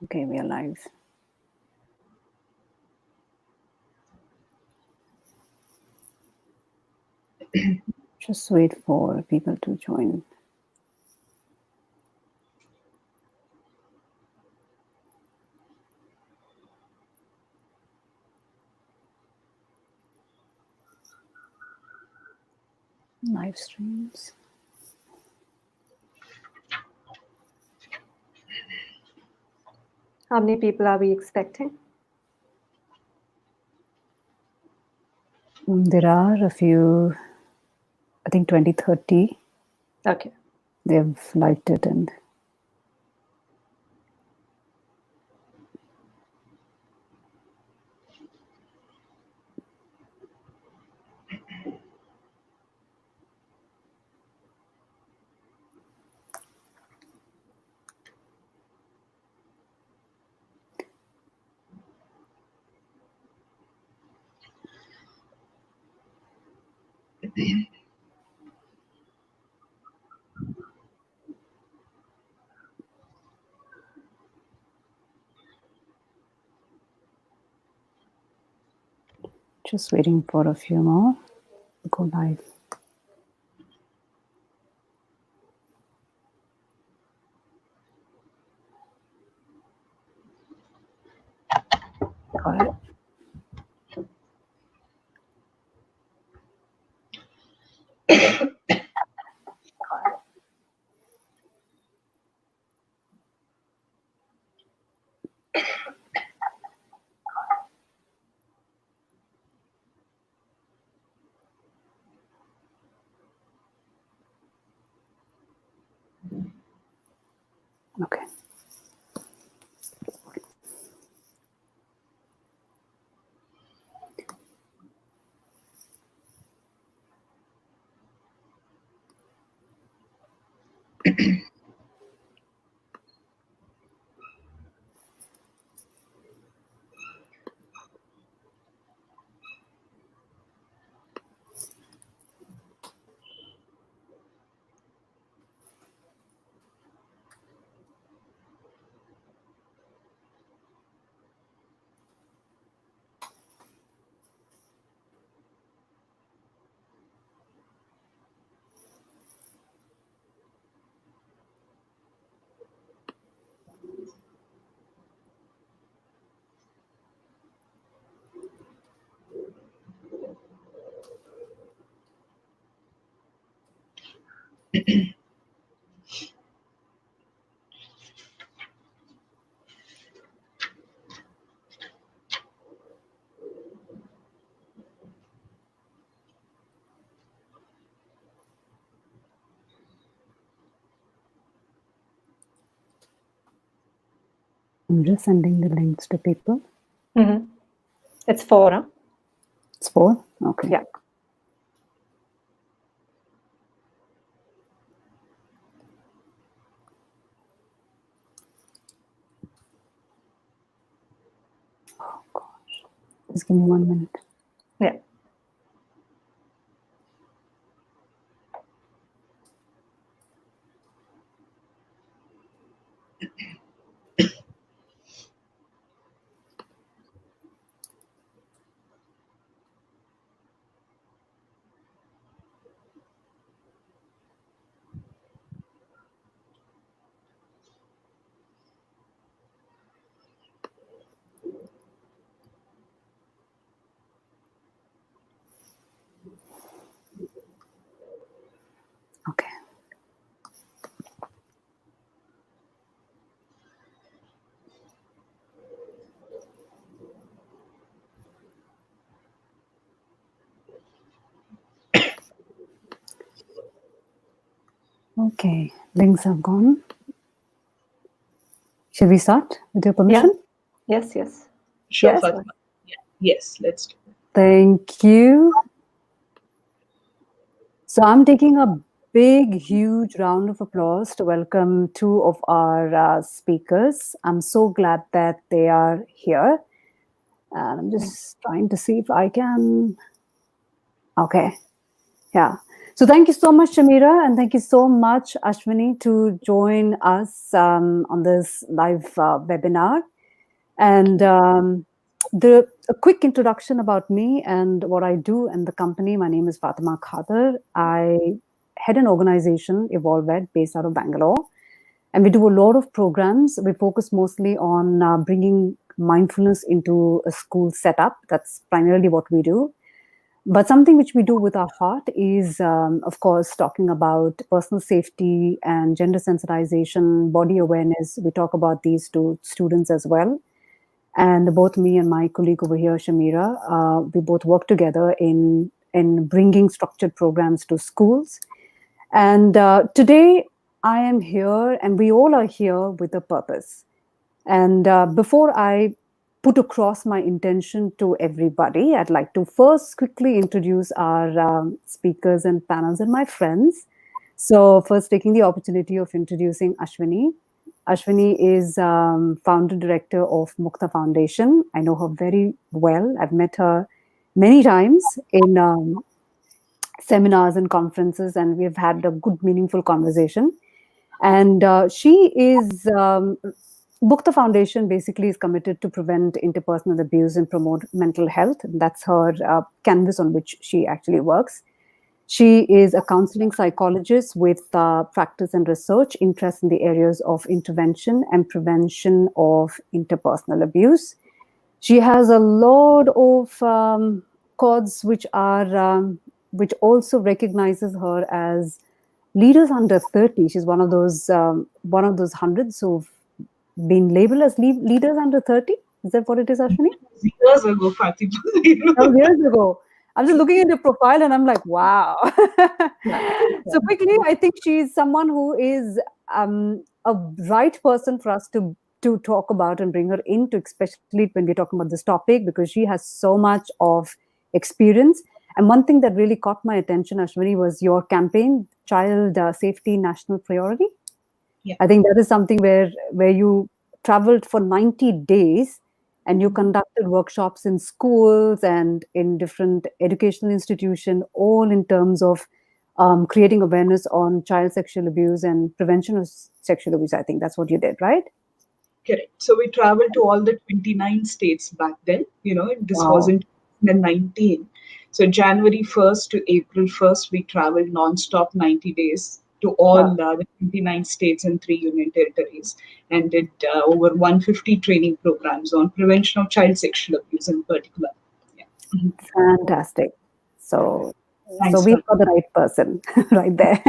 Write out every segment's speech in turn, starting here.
Okay, we are live. Just wait for people to join. Live streams. How many people are we expecting? There are a few, I think 20, 30. Okay. They've liked it and just waiting for a few more to go live. Got it. Okay. I'm just sending the links to people. Mm-hmm. It's 4, huh? It's 4? Okay. Yeah. Oh gosh. Just give me 1 minute. Yeah. Okay. Okay, links have gone. Shall we start with your permission? Yeah. Yes. Sure, Yes. Fatima. Yeah. Yes, let's do it. Thank you. So I'm taking a big, huge round of applause to welcome 2 of our speakers. I'm so glad that they are here. And I'm just trying to see if I can. Okay. Yeah. So thank you so much, Shamira, and thank you so much, Ashwini, to join us on this live webinar. And a quick introduction about me and what I do and the company. My name is Fatima Khader. I head an organization, EvolveEd, based out of Bangalore. And we do a lot of programs. We focus mostly on bringing mindfulness into a school setup. That's primarily what we do. But something which we do with our heart is, of course, talking about personal safety and gender sensitization, body awareness. We talk about these to students as well. And both me and my colleague over here, Shamira, we both work together in bringing structured programs to schools. And today I am here, and we all are here with a purpose. And before I put across my intention to everybody, I'd like to first quickly introduce our speakers and panels and my friends. So first, taking the opportunity of introducing Ashwini. Ashwini is founder director of Mukta Foundation. I know her very well. I've met her many times in seminars and conferences, and we've had a good, meaningful conversation. And she is, Bukta Foundation basically is committed to prevent interpersonal abuse and promote mental health. That's her canvas on which she actually works. She is a counseling psychologist with practice and research interest in the areas of intervention and prevention of interpersonal abuse. She has a lot of codes which are which also recognizes her as leaders under 30. She's one of those hundreds who've been labeled as leaders under 30. Is that what it is, Ashwini? Years ago, Fatima. Years ago. I'm just looking at your profile and I'm like, wow. So quickly, I think she's someone who is a right person for us to talk about and bring her into, especially when we're talking about this topic, because she has so much of experience. And one thing that really caught my attention, Ashwini, was your campaign, Child Safety National Priority. Yeah. I think that is something where you traveled for 90 days and you conducted workshops in schools and in different educational institutions, all in terms of creating awareness on child sexual abuse and prevention of sexual abuse. I think that's what you did, right? Correct. So we traveled to all the 29 states back then. This was in 2019. So January 1st to April 1st, we traveled non-stop 90 days to all the 29 states and 3 union territories, and did over 150 training programs on prevention of child sexual abuse in particular. Yeah. Fantastic. So Thanks we've for got the right person right there.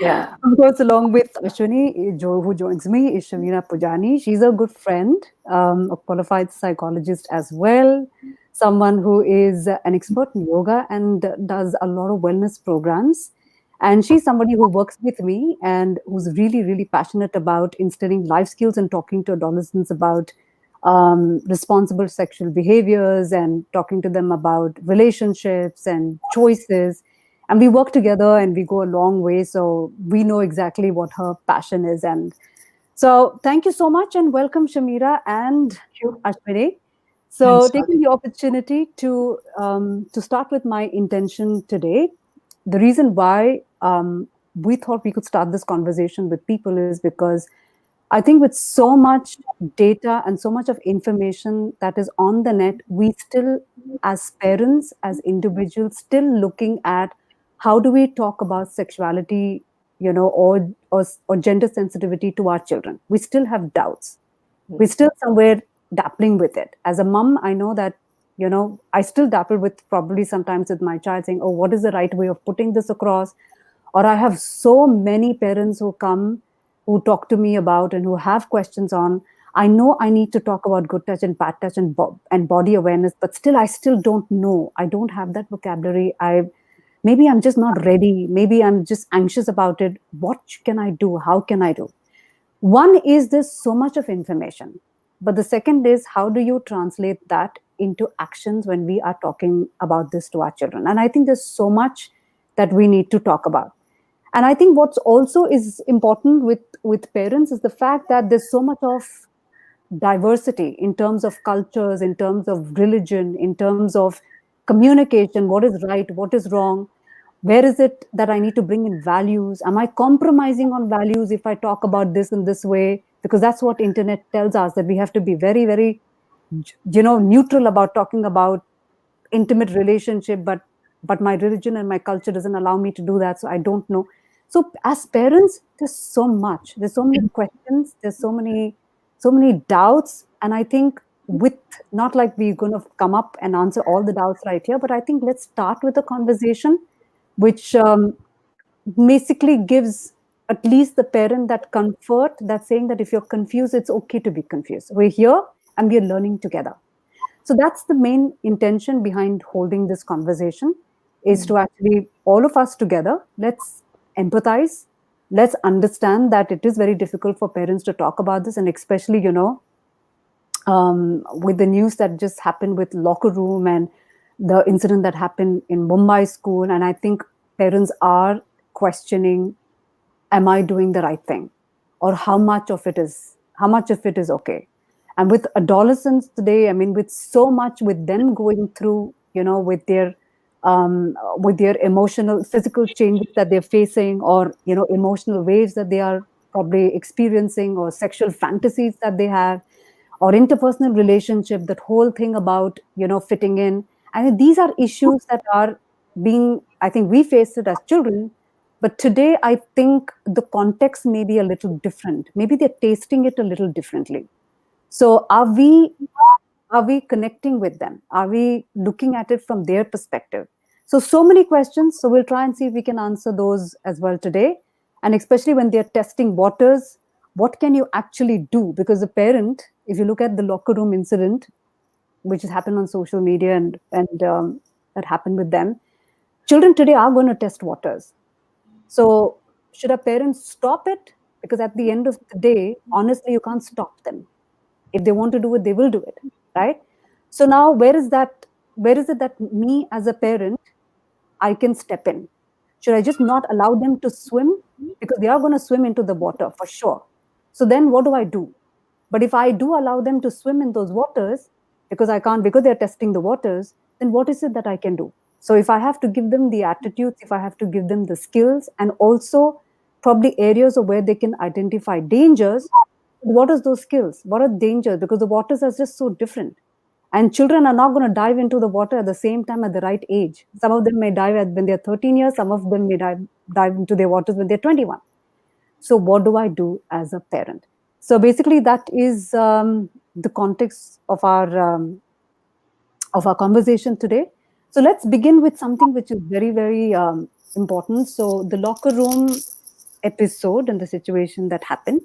Yeah. Of course, along with Ashwini, who joins me, is Shamira Pujani. She's a good friend, a qualified psychologist as well, someone who is an expert in yoga and does a lot of wellness programs. And she's somebody who works with me and who's really, really passionate about instilling life skills and talking to adolescents about responsible sexual behaviors and talking to them about relationships and choices. And we work together and we go a long way. So we know exactly what her passion is. And so thank you so much and welcome, Shamira and Ashwini. So Thanks, taking the opportunity to start with my intention today, the reason why we thought we could start this conversation with people is because I think with so much data and so much of information that is on the net, we still, as parents, as individuals, still looking at how do we talk about sexuality, or gender sensitivity to our children. We still have doubts. We're still somewhere dappling with it. As a mom, I know that, I still dapple with probably sometimes with my child saying, oh, what is the right way of putting this across? Or I have so many parents who come, who talk to me about and who have questions on, I know I need to talk about good touch and bad touch and body awareness, but still, I still don't know. I don't have that vocabulary. Maybe I'm just not ready. Maybe I'm just anxious about it. What can I do? How can I do? One is there's so much of information, but the second is how do you translate that into actions when we are talking about this to our children? And I think there's so much that we need to talk about. And I think what's also is important with parents is the fact that there's so much of diversity in terms of cultures, in terms of religion, in terms of communication, what is right, what is wrong. Where is it that I need to bring in values? Am I compromising on values if I talk about this in this way? Because that's what internet tells us, that we have to be very, very, neutral about talking about intimate relationship, but my religion and my culture doesn't allow me to do that, so I don't know. So as parents, there's so many questions, there's so many doubts, and I think, with, not like we're going to come up and answer all the doubts right here, but I think let's start with a conversation which basically gives at least the parent that comfort, that saying that if you're confused, it's okay to be confused. We're here and we're learning together. So that's the main intention behind holding this conversation, is to actually, all of us together, let's empathize, let's understand that it is very difficult for parents to talk about this, and especially, with the news that just happened with locker room and the incident that happened in Mumbai school. And I think parents are questioning, am I doing the right thing? Or how much of it is okay? And with adolescents today, I mean, with so much, with them going through, with their emotional, physical changes that they're facing, or, emotional waves that they are probably experiencing, or sexual fantasies that they have, or interpersonal relationship, that whole thing about, fitting in. I mean, these are issues that are being, I think we faced it as children, but today I think the context may be a little different. Maybe they're tasting it a little differently. So are we connecting with them? Are we looking at it from their perspective? So many questions. So we'll try and see if we can answer those as well today. And especially when they're testing waters, what can you actually do? Because the parent, if you look at the locker room incident, which has happened on social media, and that happened with them, children today are going to test waters. So should our parents stop it? Because at the end of the day, honestly, you can't stop them. If they want to do it, they will do it, right? So now, where is it that me as a parent, I can step in? Should I just not allow them to swim? Because they are going to swim into the water for sure. So then what do I do? But if I do allow them to swim in those waters, because I can't, because they're testing the waters, then what is it that I can do? So if I have to give them the attitudes, if I have to give them the skills, and also probably areas of where they can identify dangers, what are those skills? What are dangers? Because the waters are just so different. And children are not going to dive into the water at the same time at the right age. Some of them may dive when they're 13 years, some of them may dive into their waters when they're 21. So, what do I do as a parent? So, basically, that is the context of our conversation today. So, let's begin with something which is very, very important. So, the locker room episode and the situation that happened.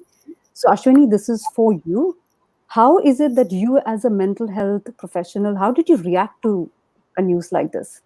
So, Ashwini, this is for you. How is it that you, as a mental health professional, how did you react to a news like this?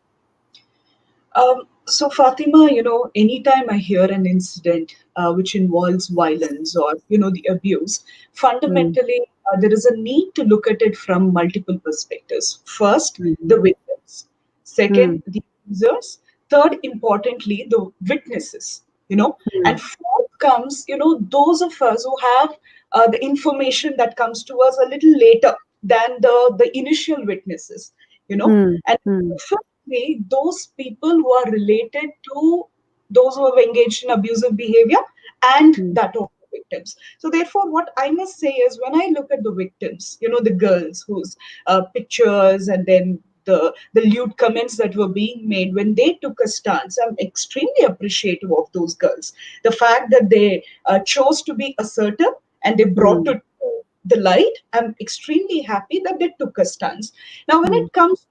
So Fatima, anytime I hear an incident which involves violence or the abuse, Mm, fundamentally there is a need to look at it from multiple perspectives. First, mm, the victims. Second, mm, the users. Third, importantly, the witnesses. And mm, fourth comes those of us who have the information that comes to us a little later than the initial witnesses. mm, And mm, firstly, those people who are related to those who have engaged in abusive behavior and mm, that of the victims. So, therefore, what I must say is when I look at the victims, the girls whose pictures and then the lewd comments that were being made when they took a stance, I'm extremely appreciative of those girls. The fact that they chose to be assertive and they brought mm, it to the light, I'm extremely happy that they took a stance. Now, when mm, it comes to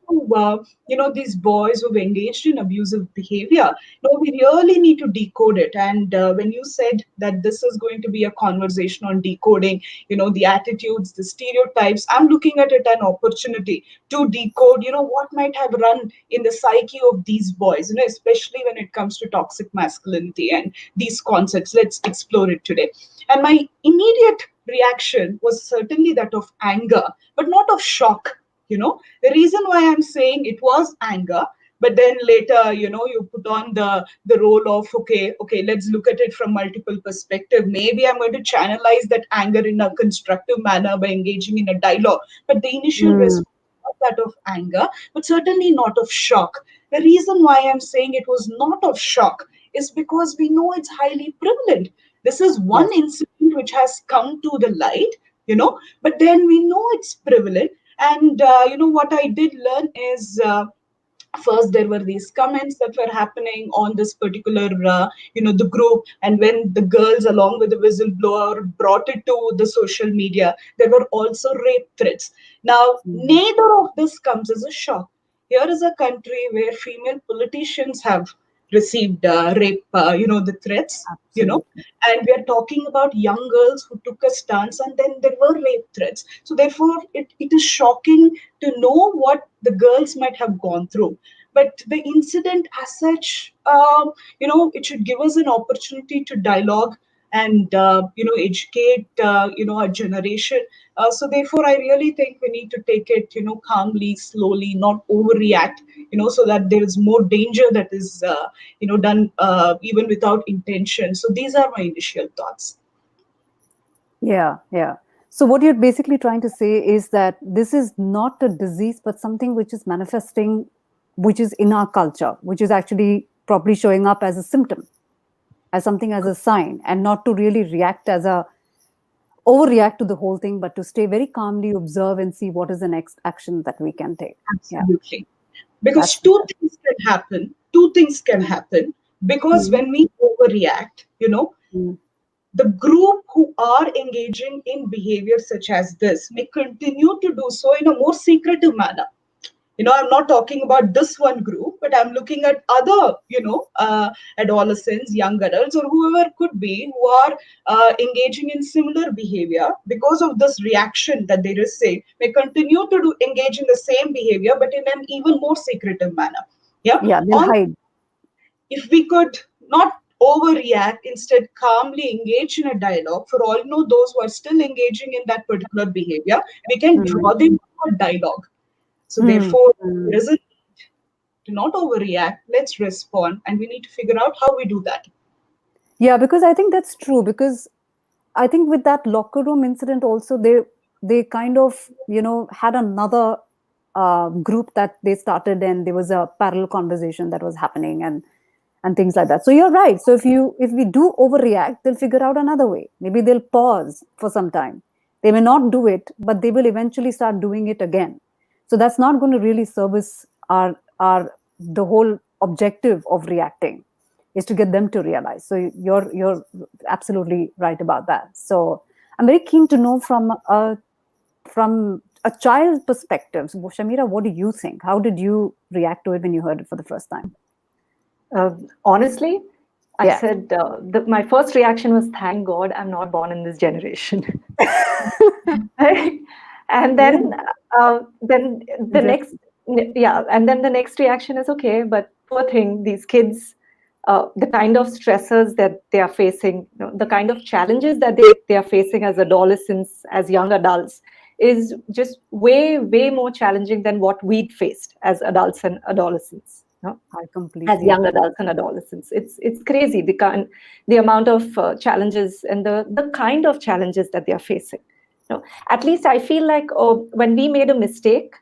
these boys who've engaged in abusive behavior, we really need to decode it. And when you said that this is going to be a conversation on decoding, the attitudes, the stereotypes, I'm looking at it an opportunity to decode, what might have run in the psyche of these boys, especially when it comes to toxic masculinity and these concepts. Let's explore it today. And my immediate reaction was certainly that of anger, but not of shock. The reason why I'm saying it was anger, but then later, you put on the role of okay, let's look at it from multiple perspective. Maybe I'm going to channelize that anger in a constructive manner by engaging in a dialogue. But the initial mm, response was that of anger, but certainly not of shock. The reason why I'm saying it was not of shock is because we know it's highly prevalent. This is one Yes. incident which has come to the light, but then we know it's prevalent. And what I did learn is, first there were these comments that were happening on this particular the group, and when the girls along with the whistleblower brought it to the social media, there were also rape threats. Now Mm. neither of this comes as a shock. Here is a country where female politicians have received rape, the threats, Absolutely. and we are talking about young girls who took a stance and then there were rape threats. So therefore it is shocking to know what the girls might have gone through. But the incident as such, it should give us an opportunity to dialogue and educate a generation. So therefore I really think we need to take it calmly, slowly, not overreact, so that there is more danger that is done even without intention. So these are my initial thoughts. Yeah, yeah. So what you're basically trying to say is that this is not a disease, but something which is manifesting, which is in our culture, which is actually probably showing up as a symptom, as something, as a sign, and not to really react as a overreact to the whole thing, but to stay very calmly, observe, and see what is the next action that we can take. Yeah, Absolutely. Because that's two things can happen. Two things can happen. Because mm, when we overreact, mm, the group who are engaging in behavior such as this may continue to do so in a more secretive manner. I'm not talking about this one group, but I'm looking at other, adolescents, young adults, or whoever could be who are engaging in similar behavior because of this reaction that they receive, may continue to engage in the same behavior, but in an even more secretive manner. Yeah. yeah, they'll On hide. If we could not overreact, instead calmly engage in a dialogue, for all those who are still engaging in that particular behavior, we can Mm, draw them to a dialogue. So mm, therefore, there mm. is a need to not overreact. Let's respond, and we need to figure out how we do that. Yeah, because I think that's true. Because I think with that locker room incident also, they kind of had another group that they started, and there was a parallel conversation that was happening, and things like that. So you're right. So if we do overreact, they'll figure out another way. Maybe they'll pause for some time. They may not do it, but they will eventually start doing it again. So that's not going to really service our the whole objective of reacting is to get them to realize. So you're absolutely right about that. So I'm very keen to know from a child perspective. So, Shamira, what do you think? How did you react to it when you heard it for the first time? Honestly, I Yeah. said my first reaction was, "Thank God I'm not born in this generation." Right? And Yeah. then the next, Exactly. yeah, and then the next reaction is, okay, but poor thing, these kids, the kind of stressors that they are facing, the kind of challenges that they are facing as adolescents, as young adults, is just way more challenging than what we'd faced as adults and adolescents. I As completely young agree. adults and adolescents, it's crazy, the amount of challenges and the kind of challenges that they are facing. At least I feel like, when we made a mistake,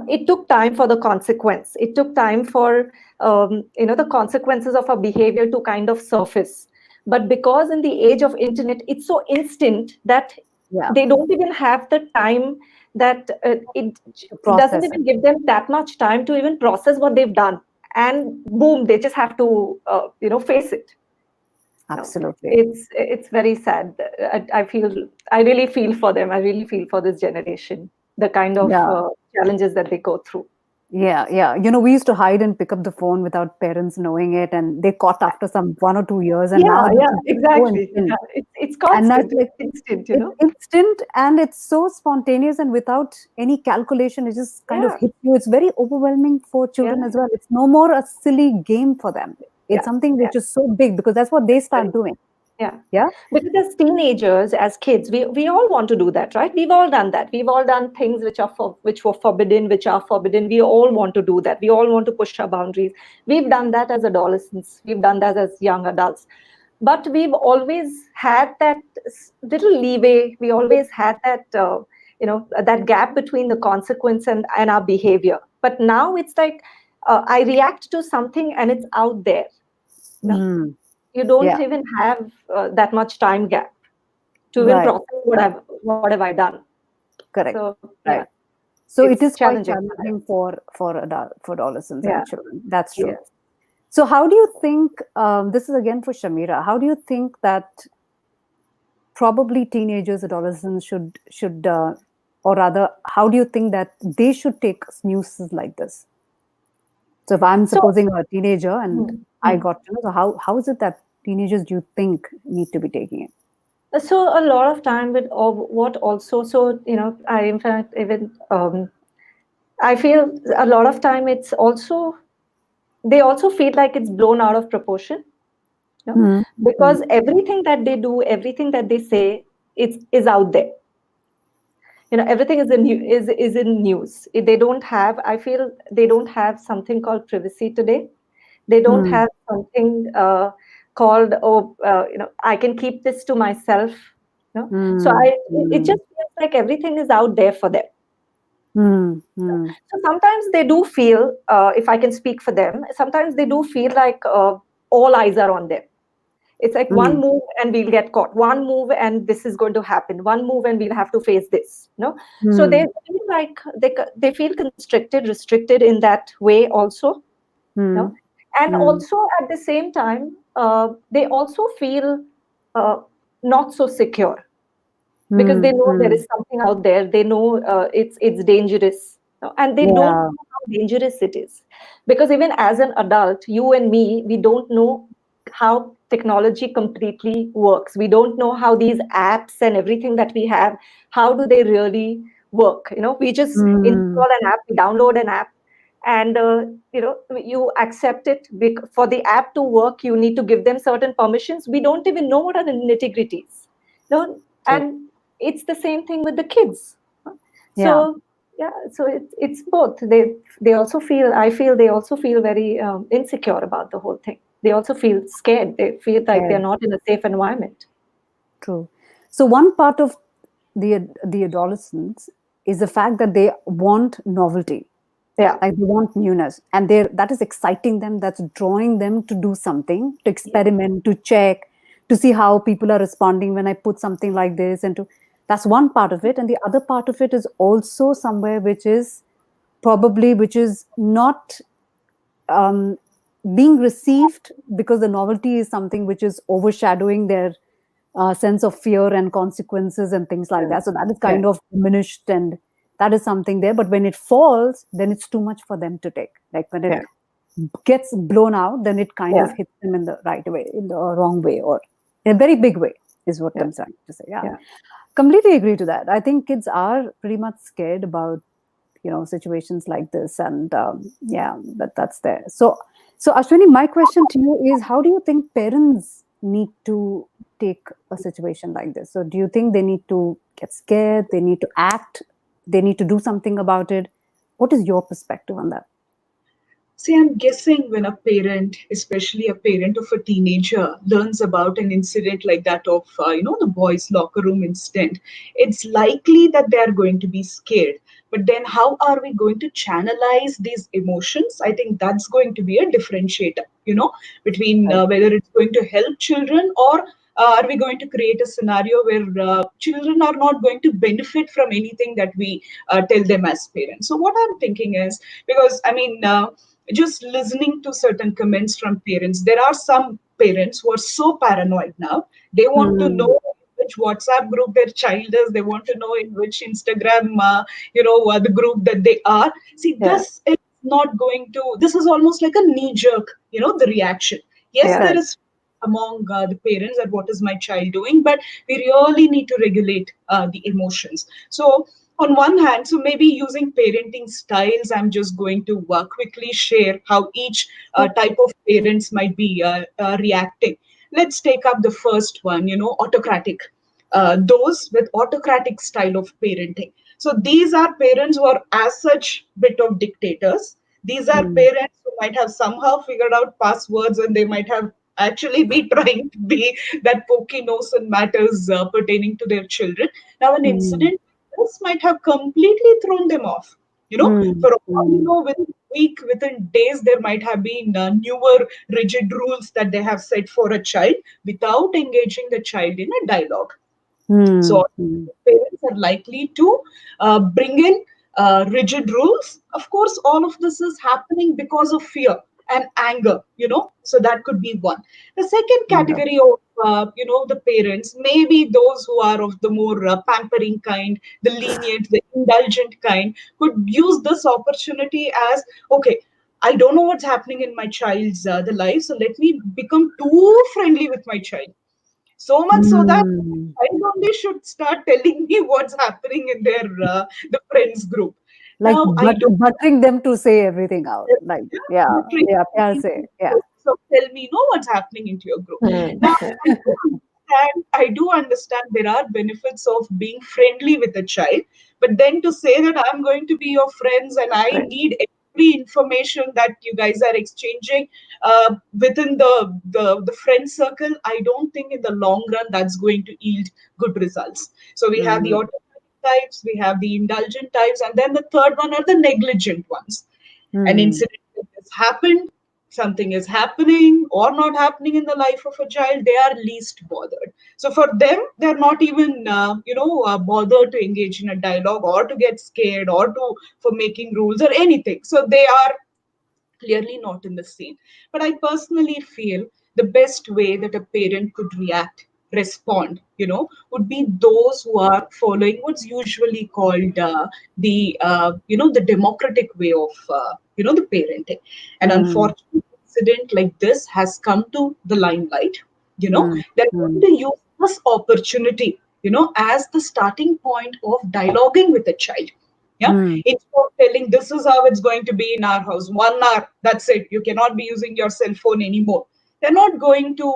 it took time for the consequence. It took time for the consequences of our behavior to kind of surface. But because in the age of internet, it's so instant that Yeah. they don't even have the time, that it To doesn't process it. even give them that much time to even process what they've done, and boom, they just have to face it. Absolutely. It's very sad. I feel, I really feel for them. I really feel for this generation, the kind of Yeah. challenges that they go through. Yeah. Yeah. We used to hide and pick up the phone without parents knowing it, and they caught after some 1 or 2 years, and now Yeah, this yeah, is just so exactly. instant. Yeah, it's And now it's constant. like It's instant. it's instant and it's so spontaneous and without any calculation. It just kind of Yeah, hits you. It's very overwhelming for yeah, children as well. It's no more a silly game for them. It's yeah, something yeah. which is so big because that's what they Very, start doing. yeah. Yeah. Because as teenagers, as kids, we all want to do that, right? We've all done that. We've all done things which were forbidden, which are forbidden. We all want to do that. We all want to push our boundaries. We've done that as adolescents. We've done that as young adults. But we've always had that little leeway. We always had that that gap between the consequence and our behavior. But now it's like, I react to something and it's out there. No, Mm. you don't Yeah. even have that much time gap to even Right. process what have I done. Correct. So yeah, Right. So it it's is quite challenging. challenging for adolescents Yeah, and children. That's true. yes. So how do you think? This is again for Shamira. How do you think that probably teenagers, adolescents should, or rather, how do you think that they should take news like this? So if I'm So supposing a teenager and mm, I mm. got to know, so how is it that teenagers do you think need to be taking it? So a lot of time with what also, so I in fact even I feel a lot of time it's also, they also feel like it's blown out of proportion, you know, Mm, mm, because everything that they do, everything that they say, it's is out there. Everything is in news. They don't have, I feel they don't have something called privacy today. They don't mm, have something called, oh, I can keep this to myself. So mm, it mm, just feels like everything is out there for them. mm, mm, So sometimes they do feel, if I can speak for them, sometimes they do feel like all eyes are on them. It's like one mm, move and we'll get caught. One move and this is going to happen. One move and we'll have to face this. So they mm, feel like they feel constricted, restricted in that way also. No, mm, and mm, also at the same time, they also feel uh, not so secure because they mm, know there mm. is something out there. They know it's dangerous, and they don't Yeah. know how dangerous it is. Because even as an adult, you and me, we don't know how technology completely works. We don't know how these apps and everything that we have, how do they really work. We just Mm, install an app, we download an app, and you accept it. For the app to work, you need to give them certain permissions. We don't even know what are the nitty gritties. true. And it's the same thing with the kids. Yeah. So yeah, so it's both. They also feel, I feel they also feel very insecure about the whole thing. They also feel scared. They feel like they're Yeah. not in a safe environment. True. So one part of the adolescents is the fact that they want novelty, Yeah. like they want newness, and they that is exciting them. That's drawing them to do something, to Yeah. experiment, to check, to see how people are responding when I put something like this, and to that's one part of it. And the other part of it is also somewhere which is probably which is not um, being received because the novelty is something which is overshadowing their sense of fear and consequences and things like Yeah. that. So that is Yeah. kind of diminished, and that is something there. But when it falls, then it's too much for them to take. Like when it Yeah. gets blown out, then it kind of Yeah. hits them in the right way, in the wrong way, or in a very big way, is what Yeah. I'm trying to say. Yeah, Yeah. completely agree to that. I think kids are pretty much scared about situations like this, and yeah, that's there. So Ashwini, my question to you is, how do you think parents need to take a situation like this? So do you think they need to get scared, they need to act, they need to do something about it? What is your perspective on that? See, I'm guessing when a parent, especially a parent of a teenager, learns about an incident like that of, the boys' locker room incident, it's likely that they are going to be scared. But then, how are we going to channelize these emotions? I think that's going to be a differentiator, between Right. whether it's going to help children or are we going to create a scenario where children are not going to benefit from anything that we tell them as parents? So, what I'm thinking is, because I mean, just listening to certain comments from parents, there are some parents who are so paranoid now. They want to Hmm. know which WhatsApp group their child is. They want to know in which Instagram, the group that they are. See, Yeah. this is not going to. This is almost like a knee jerk, the reaction. Yes, Yeah. there Correct. is among the parents that what is my child doing, but we really need to regulate the emotions. So on one hand, so maybe using parenting styles, I'm just going to quickly share how each Sure. type of parents might be reacting. Let's take up the first one, autocratic. Those with autocratic style of parenting. So these are parents who are as such bit of dictators. These are Hmm. parents who might have somehow figured out passwords, and they might have actually be trying to be that pokey nose in matters pertaining to their children. Now, an Hmm. incident this might have completely thrown them off. Hmm. For all Hmm. within week, within days, there might have been newer rigid rules that they have set for a child without engaging the child in a dialogue. Hmm. So parents are likely to bring in rigid rules. Of course, all of this is happening because of fear and anger, so that could be one. The second Yeah. category of, the parents, maybe those who are of the more pampering kind, the lenient, the indulgent kind, could use this opportunity as, okay, I don't know what's happening in my child's the life, so let me become too friendly with my child, so much so that Hmm. I only should start telling me what's happening in their the friends group. Like Now I do buttering them to say everything out. Like, yeah, yeah, yeah, say, yeah. so tell me, what's happening into your group. Hmm. Now I do understand there are benefits of being friendly with a child, but then to say that I'm going to be your friends and I Right. need every information that you guys are exchanging within the friend circle, I don't think in the long run that's going to yield good results. So we have the Hmm. automatic types, we have the indulgent types, and then the third one are the negligent ones. An Hmm. incident has happened, something is happening or not happening in the life of a child, they are least bothered. So for them, they're not even bothered to engage in a dialogue or to get scared or to for making rules or anything. So they are clearly not in the scene. But I personally feel the best way that a parent could react, respond, would be those who are following what's usually called the democratic way of, the parenting. An Hmm. unfortunate incident like this has come to the limelight. Hmm. They're Hmm. going to use this opportunity, as the starting point of dialoguing with a child. Yeah, Hmm. instead of telling this is how it's going to be in our house, 1 hour, that's it. You cannot be using your cell phone anymore. They're not going to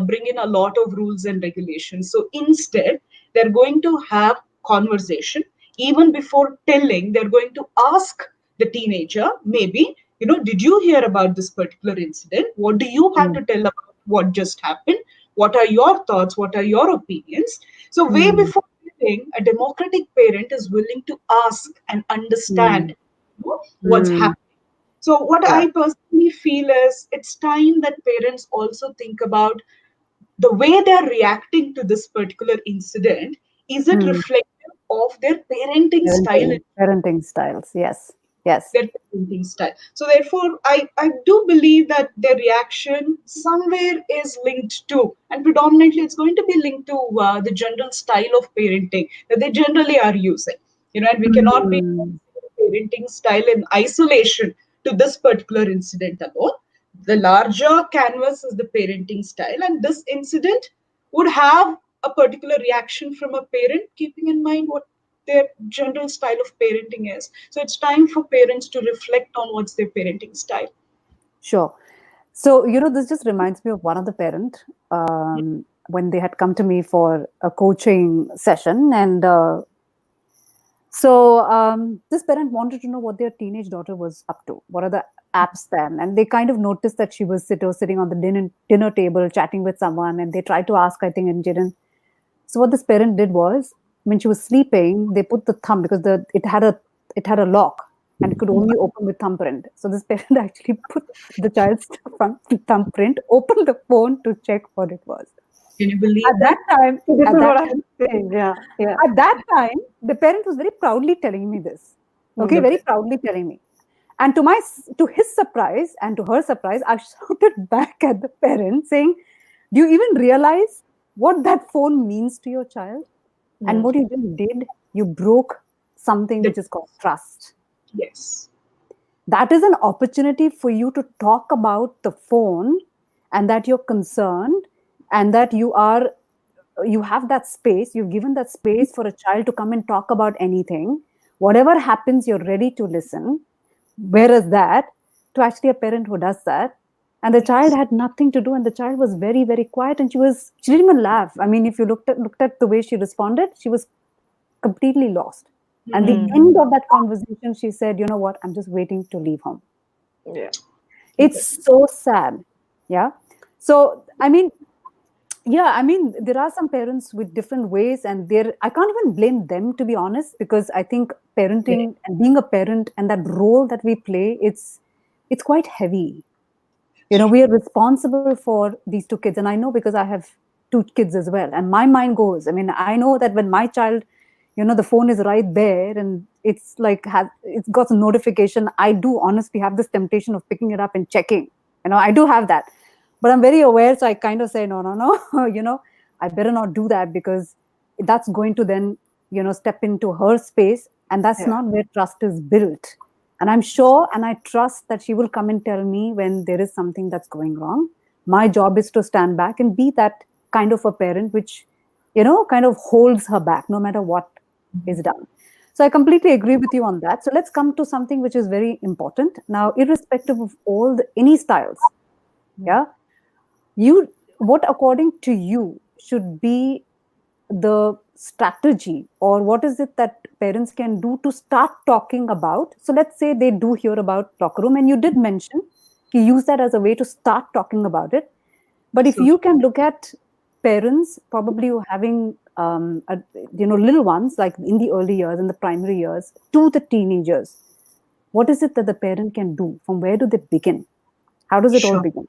bring in a lot of rules and regulations. So instead, they're going to have conversation. Even before telling, they're going to ask the teenager, maybe, did you hear about this particular incident? What do you have Hmm. to tell about what just happened? What are your thoughts? What are your opinions? So way Hmm. before a democratic parent is willing to ask and Hmm. understand what's Hmm. happening. So, what Yeah. I personally feel is it's time that parents also think about the way they're reacting to this particular incident. Is it Hmm. reflective of their parenting style, Parenting styles. Yes. Yes. their parenting style? So, therefore, I do believe that their reaction somewhere is linked to, and predominantly it's going to be linked to the general style of parenting that they generally are using. And we cannot be Hmm. parenting style in isolation to this particular incident alone. The larger canvas is the parenting style, and this incident would have a particular reaction from a parent, keeping in mind what their general style of parenting is. So it's time for parents to reflect on what's their parenting style. Sure. So, this just reminds me of one of the parent when they had come to me for a coaching session. And this parent wanted to know what their teenage daughter was up to. What are the apps then? And they kind of noticed that she was sitting on the dinner table chatting with someone. And they tried to ask, I think, and didn't. So what this parent did was, when she was sleeping, they put the thumb because it had a lock and it could only open with thumbprint. So this parent actually put the child's thumbprint, opened the phone to check what it was. Can you At believe that that? time, So this at is that what I'm saying. Yeah, yeah. at that time, the parent was very proudly telling me this. Okay, very Wonderful. proudly telling me. And to his surprise and to her surprise, I shouted back at the parent saying, "Do you even realize what that phone means to your child? And Hmm. what you just did, you broke something The, which is called trust. yes. That is an opportunity for you to talk about the phone and that you're concerned and that you have that space, you've given that space for a child to come and talk about anything. Whatever happens, you're ready to listen. Whereas that, to actually a parent who does that, and the child Yes. had nothing to do, and the child was very, very quiet, and she didn't even laugh. I mean, if you looked at the way she responded, she was completely lost. And the Hmm. Mhm. end of that conversation, she said, "You know what? I'm just waiting to leave home." Yeah. It's so sad. Yeah. So, there are some parents with different ways, and I can't even blame them, to be honest, because I think Yeah. parenting and being a parent and that role that we play, it's quite heavy. We are responsible for these two kids, and I know because I have two kids as well, and my mind goes, I mean, I know that when my child, the phone is right there, and it's like it's got a notification, I do honestly have this temptation of picking it up and checking. I do have that, but I'm very aware, so I kind of say no, no, no. I better not do that, because that's going to then step into her space, and that's Yeah. not where trust is built. And I'm sure and I trust that she will come and tell me when there is something that's going wrong. My job is to stand back and be that kind of a parent which, kind of holds her back no matter what is done. So I completely agree with you on that. So let's come to something which is very important. Now, irrespective of any styles, yeah, what according to you should be the strategy, or what is it that parents can do to start talking about? So let's say they do hear about locker room, and you did mention you use that as a way to start talking about it. But if So you can look at parents probably who having little ones, like in the early years, in the primary years to the teenagers, what is it that the parent can do? From where do they begin? How does it all sure. begin?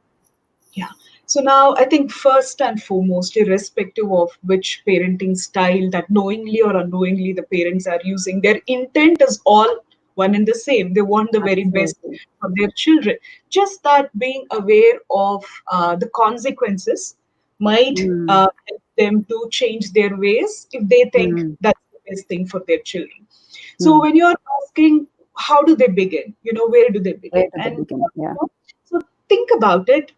Yeah. So now I think first and foremost, irrespective of which parenting style that knowingly or unknowingly the parents are using, their intent is all one and the same. They want the very best Absolutely. for their children. Just that being aware of the consequences might Mm, help them to change their ways if they think mm, that's the best thing for their children. So mm. when you're asking, how do they begin? Where do they Where begin? do they And begin? Yeah. so think about it.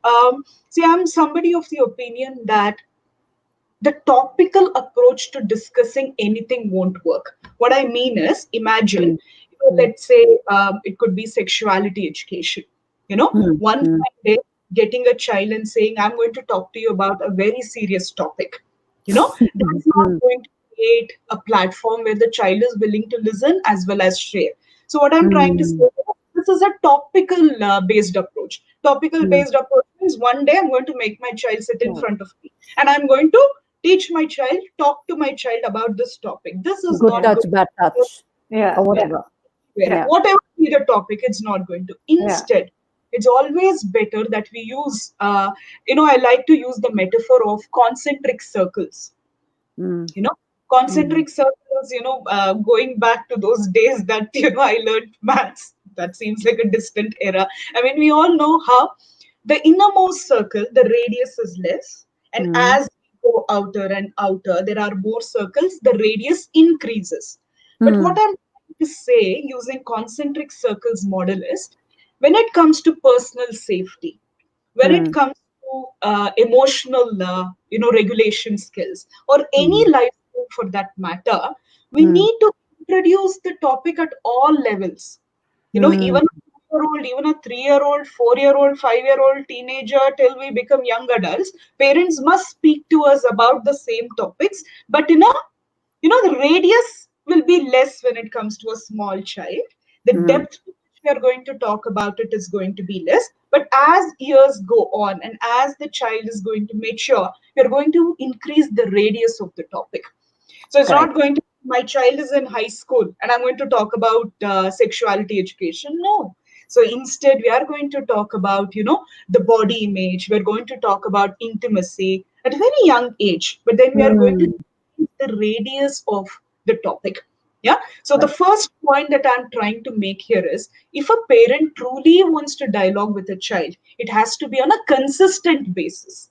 See, I'm somebody of the opinion that the topical approach to discussing anything won't work. What I mean is, imagine, Mm, mm, let's say it could be sexuality education. mm, One mm, fine day, getting a child and saying, I'm going to talk to you about a very serious topic. That's not mm, going to create a platform where the child is willing to listen as well as share. So, what I'm trying to say mm, is, this is a topical based approach. Topical mm. based approach means one day I'm going to make my child sit in Yeah. front of me and I'm going to teach my child, talk to my child about this topic. This is Good not touch, going bad to touch, Yeah. or Yeah. whatever. Yeah. whatever be the topic, it's not going to. Yeah. Instead, it's always better that we use, I like to use the metaphor of concentric circles. Mm, you know mm, Concentric circles, going back to those days that I learned maths. That seems like a distant era. I mean, we all know how the innermost circle, the radius is less, and mm, as we go outer and outer, there are more circles, the radius increases. But what mm, I'm trying to say using concentric circles model is, when it comes to personal safety, when it mm, comes to emotional regulation skills, or any mm, life skill for that matter, we mm, need to introduce the topic at all levels. mm, Even a 2-year old, even a 3-year old, 4-year-old, 5-year-old teenager, till we become young adults, parents must speak to us about the same topics, but the radius will be less when it comes to a small child. The mm. depth to which we are going to talk about it is going to be less. But as years go on and as the child is going to mature, we are going to increase the radius of the topic. So it's not Correct. going to, my child is in high school and I'm going to talk about sexuality education. No. So instead, we are going to talk about, the body image. We're going to talk about intimacy at a very young age, but then we are going to Mm, increase the radius of the topic. Yeah. So the right. first point that I'm trying to make here is, if a parent truly wants to dialogue with a child, it has to be on a consistent basis.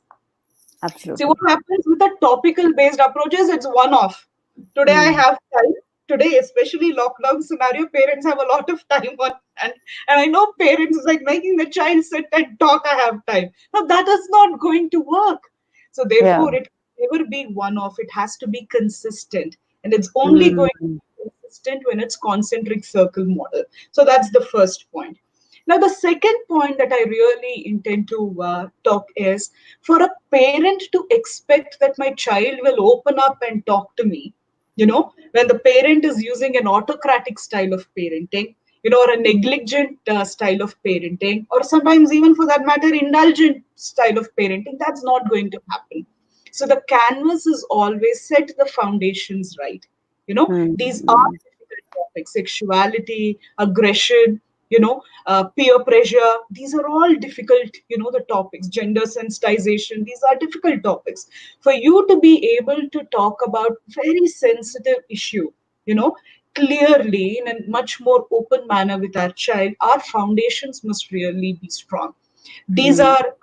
See, what Absolutely. happens with the topical based approaches, it's one off. Today I Mm, have time. Today, especially lockdown scenario, parents have a lot of time on hand. And I know parents is like making the child sit and talk, I have time. Now that is not going to work. So yeah. therefore, it can never be one off. It has to be consistent. And it's only going Mm, to be consistent when it's concentric circle model. So that's the first point. Now, the second point that I really intend to talk is, for a parent to expect that my child will open up and talk to me, when the parent is using an autocratic style of parenting, or a negligent style of parenting, or sometimes even for that matter, indulgent style of parenting, that's not going to happen. So the canvas is always set the foundations right. mm, These are mm, difficult topics: sexuality, aggression, peer pressure. These are all difficult, the topics. Gender sensitization, these are difficult topics. For you to be able to talk about very sensitive issue, you know, clearly in a much more open manner with our child, our foundations must really be strong. These Mm. are,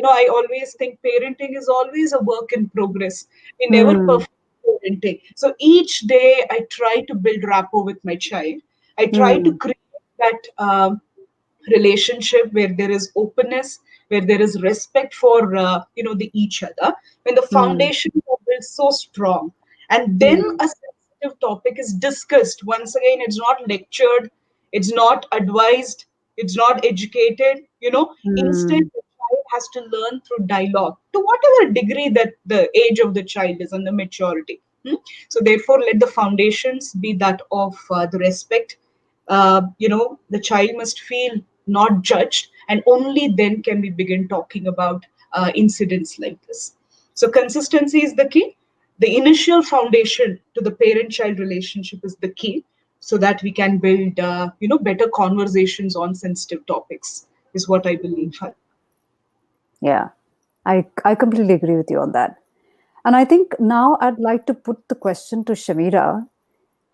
I always think parenting is always a work in progress. We never Mm. perfect parenting. So each day I try to build rapport with my child. I try to Mm. create that relationship where there is openness, where there is respect for the each other. When the Mm. foundation are built so strong, and then Mm. a sensitive topic is discussed. Once again, it's not lectured, it's not advised, it's not educated. Instead, Mm. the child has to learn through dialogue to whatever degree that the age of the child is and the maturity. So therefore, let the foundations be that of the respect. The child must feel not judged, and only then can we begin talking about incidents like this. So consistency is the key. The initial foundation to the parent child relationship is the key, so that we can build better conversations on sensitive topics, is what I believe. Yeah, I completely agree with you on that. And I think now I'd like to put the question to Shamira.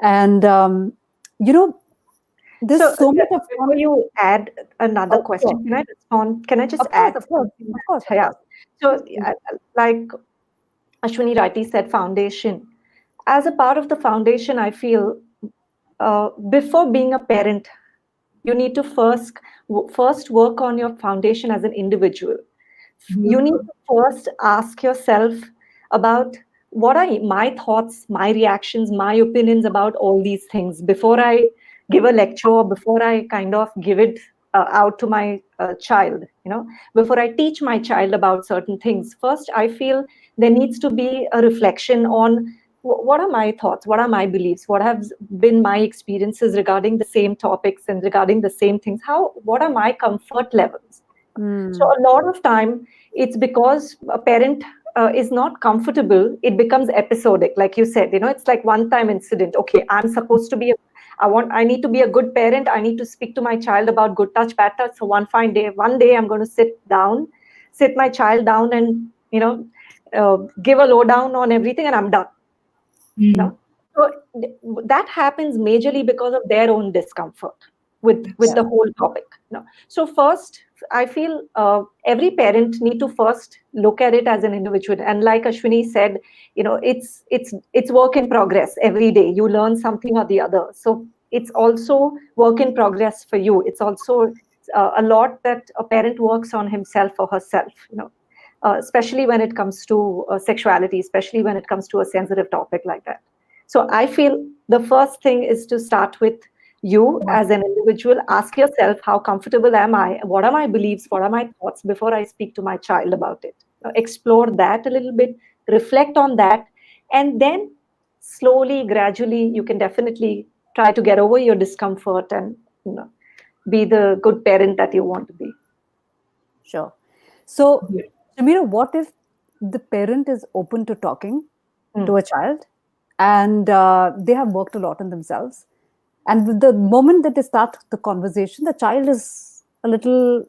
And, you know, there's So so much of before you add another oh, sure. question, can I respond? Can I just Of course, add of course, something of course, that, of yeah. course. So Mm. like Ashwini rightly said, foundation. As a part of the foundation, I feel before being a parent, you need to first work on your foundation as an individual. You need Beautiful. to first ask yourself about what are my thoughts, my reactions, my opinions about all these things before I give a lecture, or before I kind of give it out to my child. Before I teach my child about certain things, first I feel there needs to be a reflection on what are my thoughts, what are my beliefs, what have been my experiences regarding the same topics and regarding the same things. What are my comfort levels? So Mm. a lot of time it's because a parent is not comfortable. It becomes episodic, like you said. It's like one-time incident. Okay, I'm supposed to be. I need to be a good parent. I need to speak to my child about good touch, bad touch. So one day, I'm going to sit my child down, and give a lowdown on everything, and I'm done. Mm. No, so that happens majorly because of their own discomfort with Yeah. the whole topic. No, so first I feel every parent need to first look at it as an individual, and like Ashwini said, it's work in progress. Every day you learn something or the other, so it's also work in progress for you. It's also a lot that a parent works on himself or herself. Especially when it comes to sexuality, especially when it comes to a sensitive topic like that. So I feel the first thing is to start with you as an individual. Ask yourself, how comfortable am I? What are my beliefs? What are my thoughts before I speak to my child about it? Explore that a little bit, reflect on that, and then slowly, gradually, you can definitely try to get over your discomfort and be the good parent that you want to be. Sure. So, Shamira, what if the parent is open to talking to Mm. a child and they have worked a lot on themselves? And with the moment that they start the conversation, the child is a little,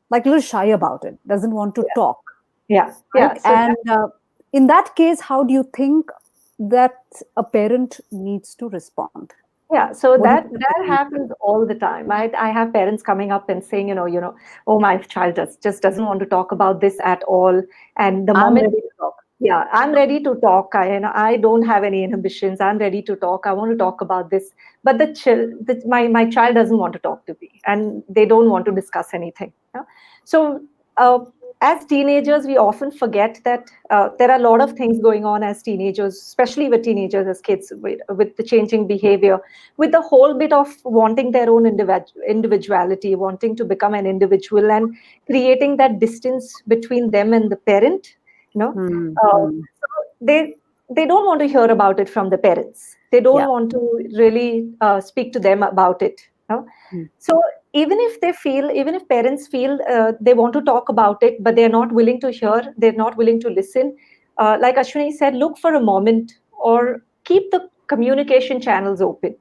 like a little shy about it, doesn't want to talk, Yeah, right? yeah. So And in that case, how do you think that a parent needs to respond? yeah, so What do you that think the that parent needs to do? happens all the time. I have parents coming up and saying, oh, my child just doesn't want to talk about this at all. And the I'm moment, ready to talk. yeah, I'm ready to talk. I don't have any inhibitions. I'm ready to talk. I want to talk about this. But my child doesn't want to talk to me, and they don't want to discuss anything. So uh, as teenagers, we often forget that there are a lot of things going on as teenagers, especially with teenagers as kids, with the changing behavior, with the whole bit of wanting their own individuality, wanting to become an individual, and creating that distance between them and the parent. You know, Hmm. Hmm. so they don't want to hear about it from the parents. They don't Yeah. want to really speak to them about it. Hmm. So even if parents feel they want to talk about it, but they're not willing to hear, they're not willing to listen. Like Ashwini said, look for a moment or keep the communication channels open.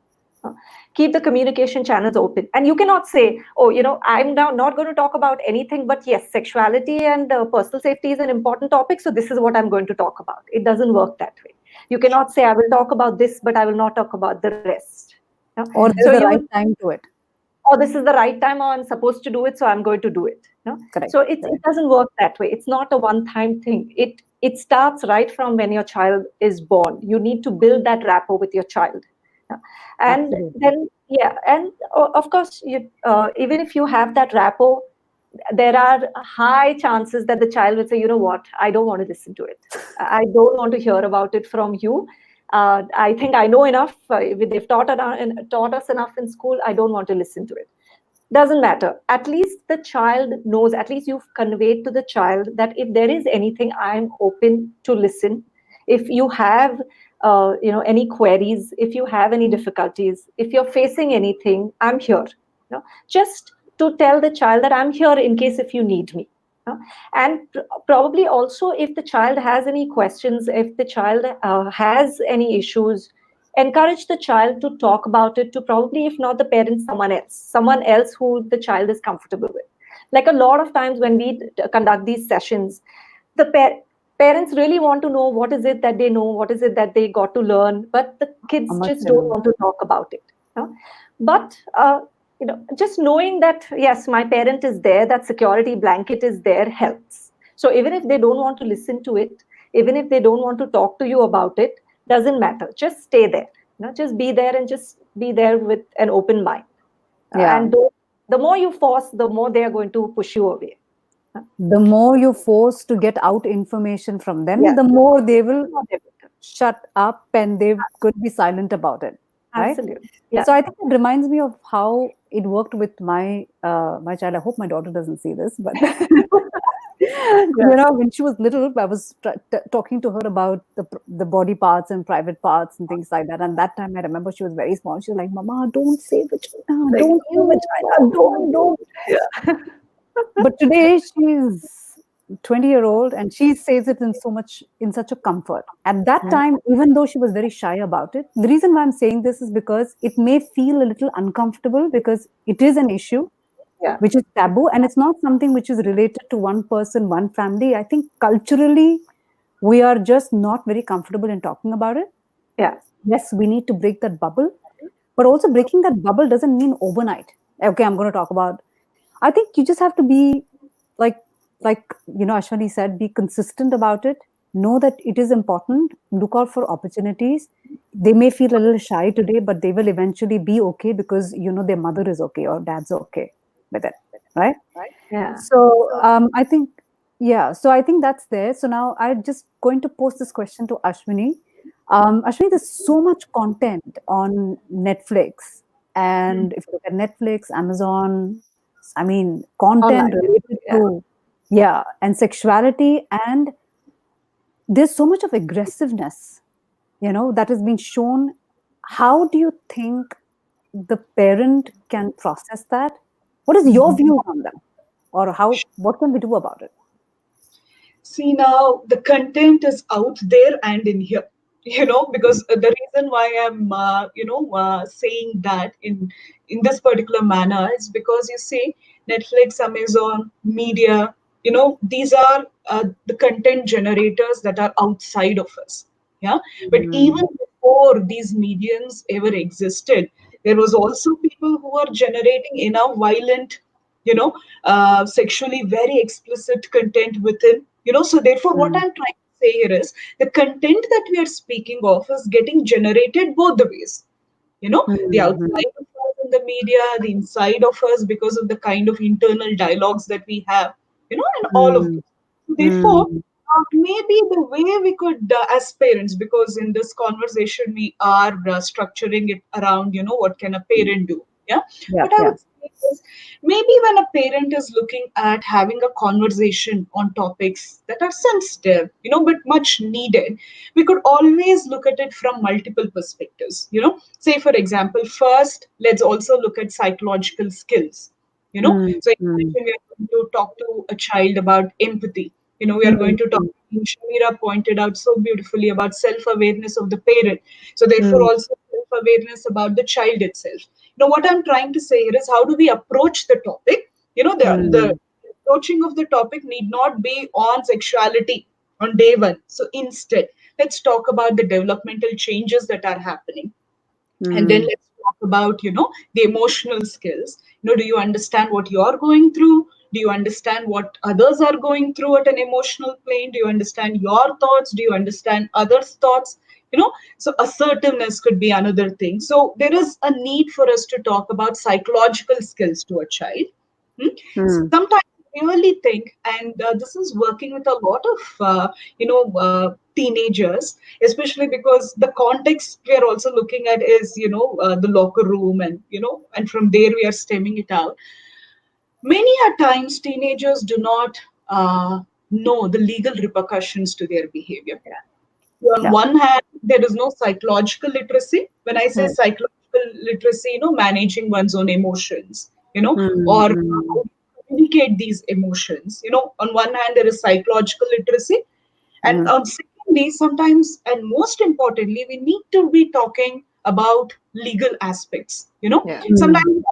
Uh, Keep the communication channels open. And you cannot say, oh, I'm now not going to talk about anything, but yes, sexuality and personal safety is an important topic. So this is what I'm going to talk about. It doesn't work that way. You cannot say, I will talk about this, but I will not talk about the rest. Or So there's a you right would, time to it. oh, this is the right time, or I'm supposed to do it, so I'm going to do it. Correct. So it doesn't work that way. It's not a one-time thing. It starts right from when your child is born. You need to build that rapport with your child. Yeah. And Absolutely. then, yeah, and of course, even if you have that rapport, there are high chances that the child will say, you know what, I don't want to listen to it. I don't want to hear about it from you. I think I know enough. They've taught us enough in school. I don't want to listen to it. Doesn't matter. At least the child knows, at least you've conveyed to the child that if there is anything, I'm open to listen. If you have any queries, if you have any difficulties, if you're facing anything, I'm here. Just to tell the child that I'm here in case if you need me. And probably also, if the child has any questions, if the child has any issues, encourage the child to talk about it to, probably if not the parent, someone else who the child is comfortable with. Like a lot of times when we conduct these sessions, the parents really want to know what is it that they know, what is it that they got to learn, but the How kids much just don't want to talk about it. But just knowing that yes, my parent is there, that security blanket is there, helps. So even if they don't want to listen to it, even if they don't want to talk to you about it, doesn't matter, just stay there. Just be there, and just be there with an open mind. Yeah. And the more you force, the more they are going to push you away. The more you force to get out information from them, Yes. the more they will Not everything. shut up and they could be silent about it, right? Absolutely. Yeah. So I think it reminds me of how it worked with my child. I hope my daughter doesn't see this, but Yeah. when she was little, I was talking to her about the body parts and private parts and things like that. And that time, I remember she was very small. She was like, "Mama, don't say vagina, Like, don't say vagina, don't." yeah. But today she's 20-year-old and she says it in such a comfort. At that Yeah. time, even though she was very shy about it, the reason why I'm saying this is because it may feel a little uncomfortable because it is an issue Yeah. which is taboo and it's not something which is related to one person, one family. I think culturally we are just not very comfortable in talking about it. Yeah. Yes, we need to break that bubble, but also breaking that bubble doesn't mean overnight. Okay, I'm going to talk about. I think you just have to be like Ashwani said, be consistent about it. Know that it is important. Look out for opportunities. They may feel a little shy today, but they will eventually be okay because their mother is okay or dad's okay with it, right? Yeah. So I think, yeah. So I think that's there. So now I'm just going to post this question to Ashwini. Ashwini, there's so much content on Netflix, and if you look at Netflix, Amazon, I mean, content Online. related Yeah. to and sexuality, and there's so much of aggressiveness, that has been shown. How do you think the parent can process that? What is your view on that? Or what can we do about it? See, now the content is out there and in here, because the reason why I'm saying that in this particular manner is because you see Netflix, Amazon, media, these are the content generators that are outside of us. Yeah, but even Mm, before these mediums ever existed, there was also people who are generating enough violent, sexually very explicit content within, so therefore what mm, I'm trying to say here is the content that we are speaking of is getting generated both the ways, the mm, outside of us in the media, the inside of us because of the kind of internal dialogues that we have, and all of mm, this. Therefore, mm, maybe the way we could, as parents, because in this conversation we are structuring it around, what can a parent do? Yeah. yeah, What I yeah. would say is maybe when a parent is looking at having a conversation on topics that are sensitive, but much needed, we could always look at it from multiple perspectives. Say, for example, first, let's also look at psychological skills. Mm, So mm, imagine we are going to talk to a child about empathy. We are going to talk. Shamira pointed out so beautifully about self-awareness of the parent. So therefore, mm, also self-awareness about the child itself. What I'm trying to say here is, how do we approach the topic? The mm, approaching of the topic need not be on sexuality on day one. So instead, let's talk about the developmental changes that are happening, and then mm, let's talk about the emotional skills. Do you understand what you're going through? Do you understand what others are going through at an emotional plane? Do you understand your thoughts? Do you understand others' thoughts? So assertiveness could be another thing. So there is a need for us to talk about psychological skills to a child. Hmm? mm, Sometimes I really think, and this is working with a lot of teenagers, especially because the context we are also looking at is the locker room, and from there we are stemming it out. Many a times teenagers do not know the legal repercussions to their behavior. On yeah. one hand, there is no psychological literacy. When I say Hmm. psychological literacy, managing one's own emotions, Mm, or mm, how to communicate these emotions. On one hand, there is psychological literacy, and mm, secondly, sometimes and most importantly, we need to be talking about legal aspects. Yeah. mm, Sometimes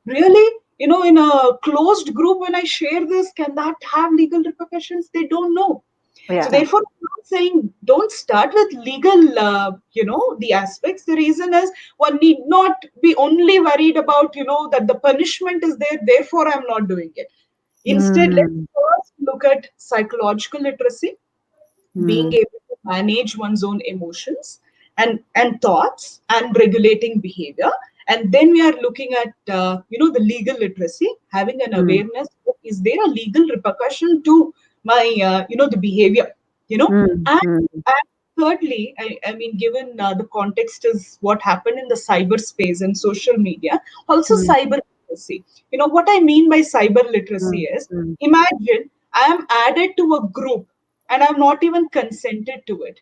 really, in a closed group, when I share this, can that have legal repercussions? They don't know. So Yeah. therefore, I'm not saying don't start with legal, the aspects. The reason is, one need not be only worried about, that the punishment is there, therefore I'm not doing it. Instead, let's mm, first look at psychological literacy, being mm, able to manage one's own emotions and thoughts, and regulating behavior. And then we are looking at the legal literacy, having an mm, awareness of, is there a legal repercussion to my the behavior, mm, and, mm, and thirdly, I mean, given the context is what happened in the cyberspace and social media, also mm, cyber literacy. What I mean by cyber literacy mm, is, mm, imagine I am added to a group and I've not even consented to it,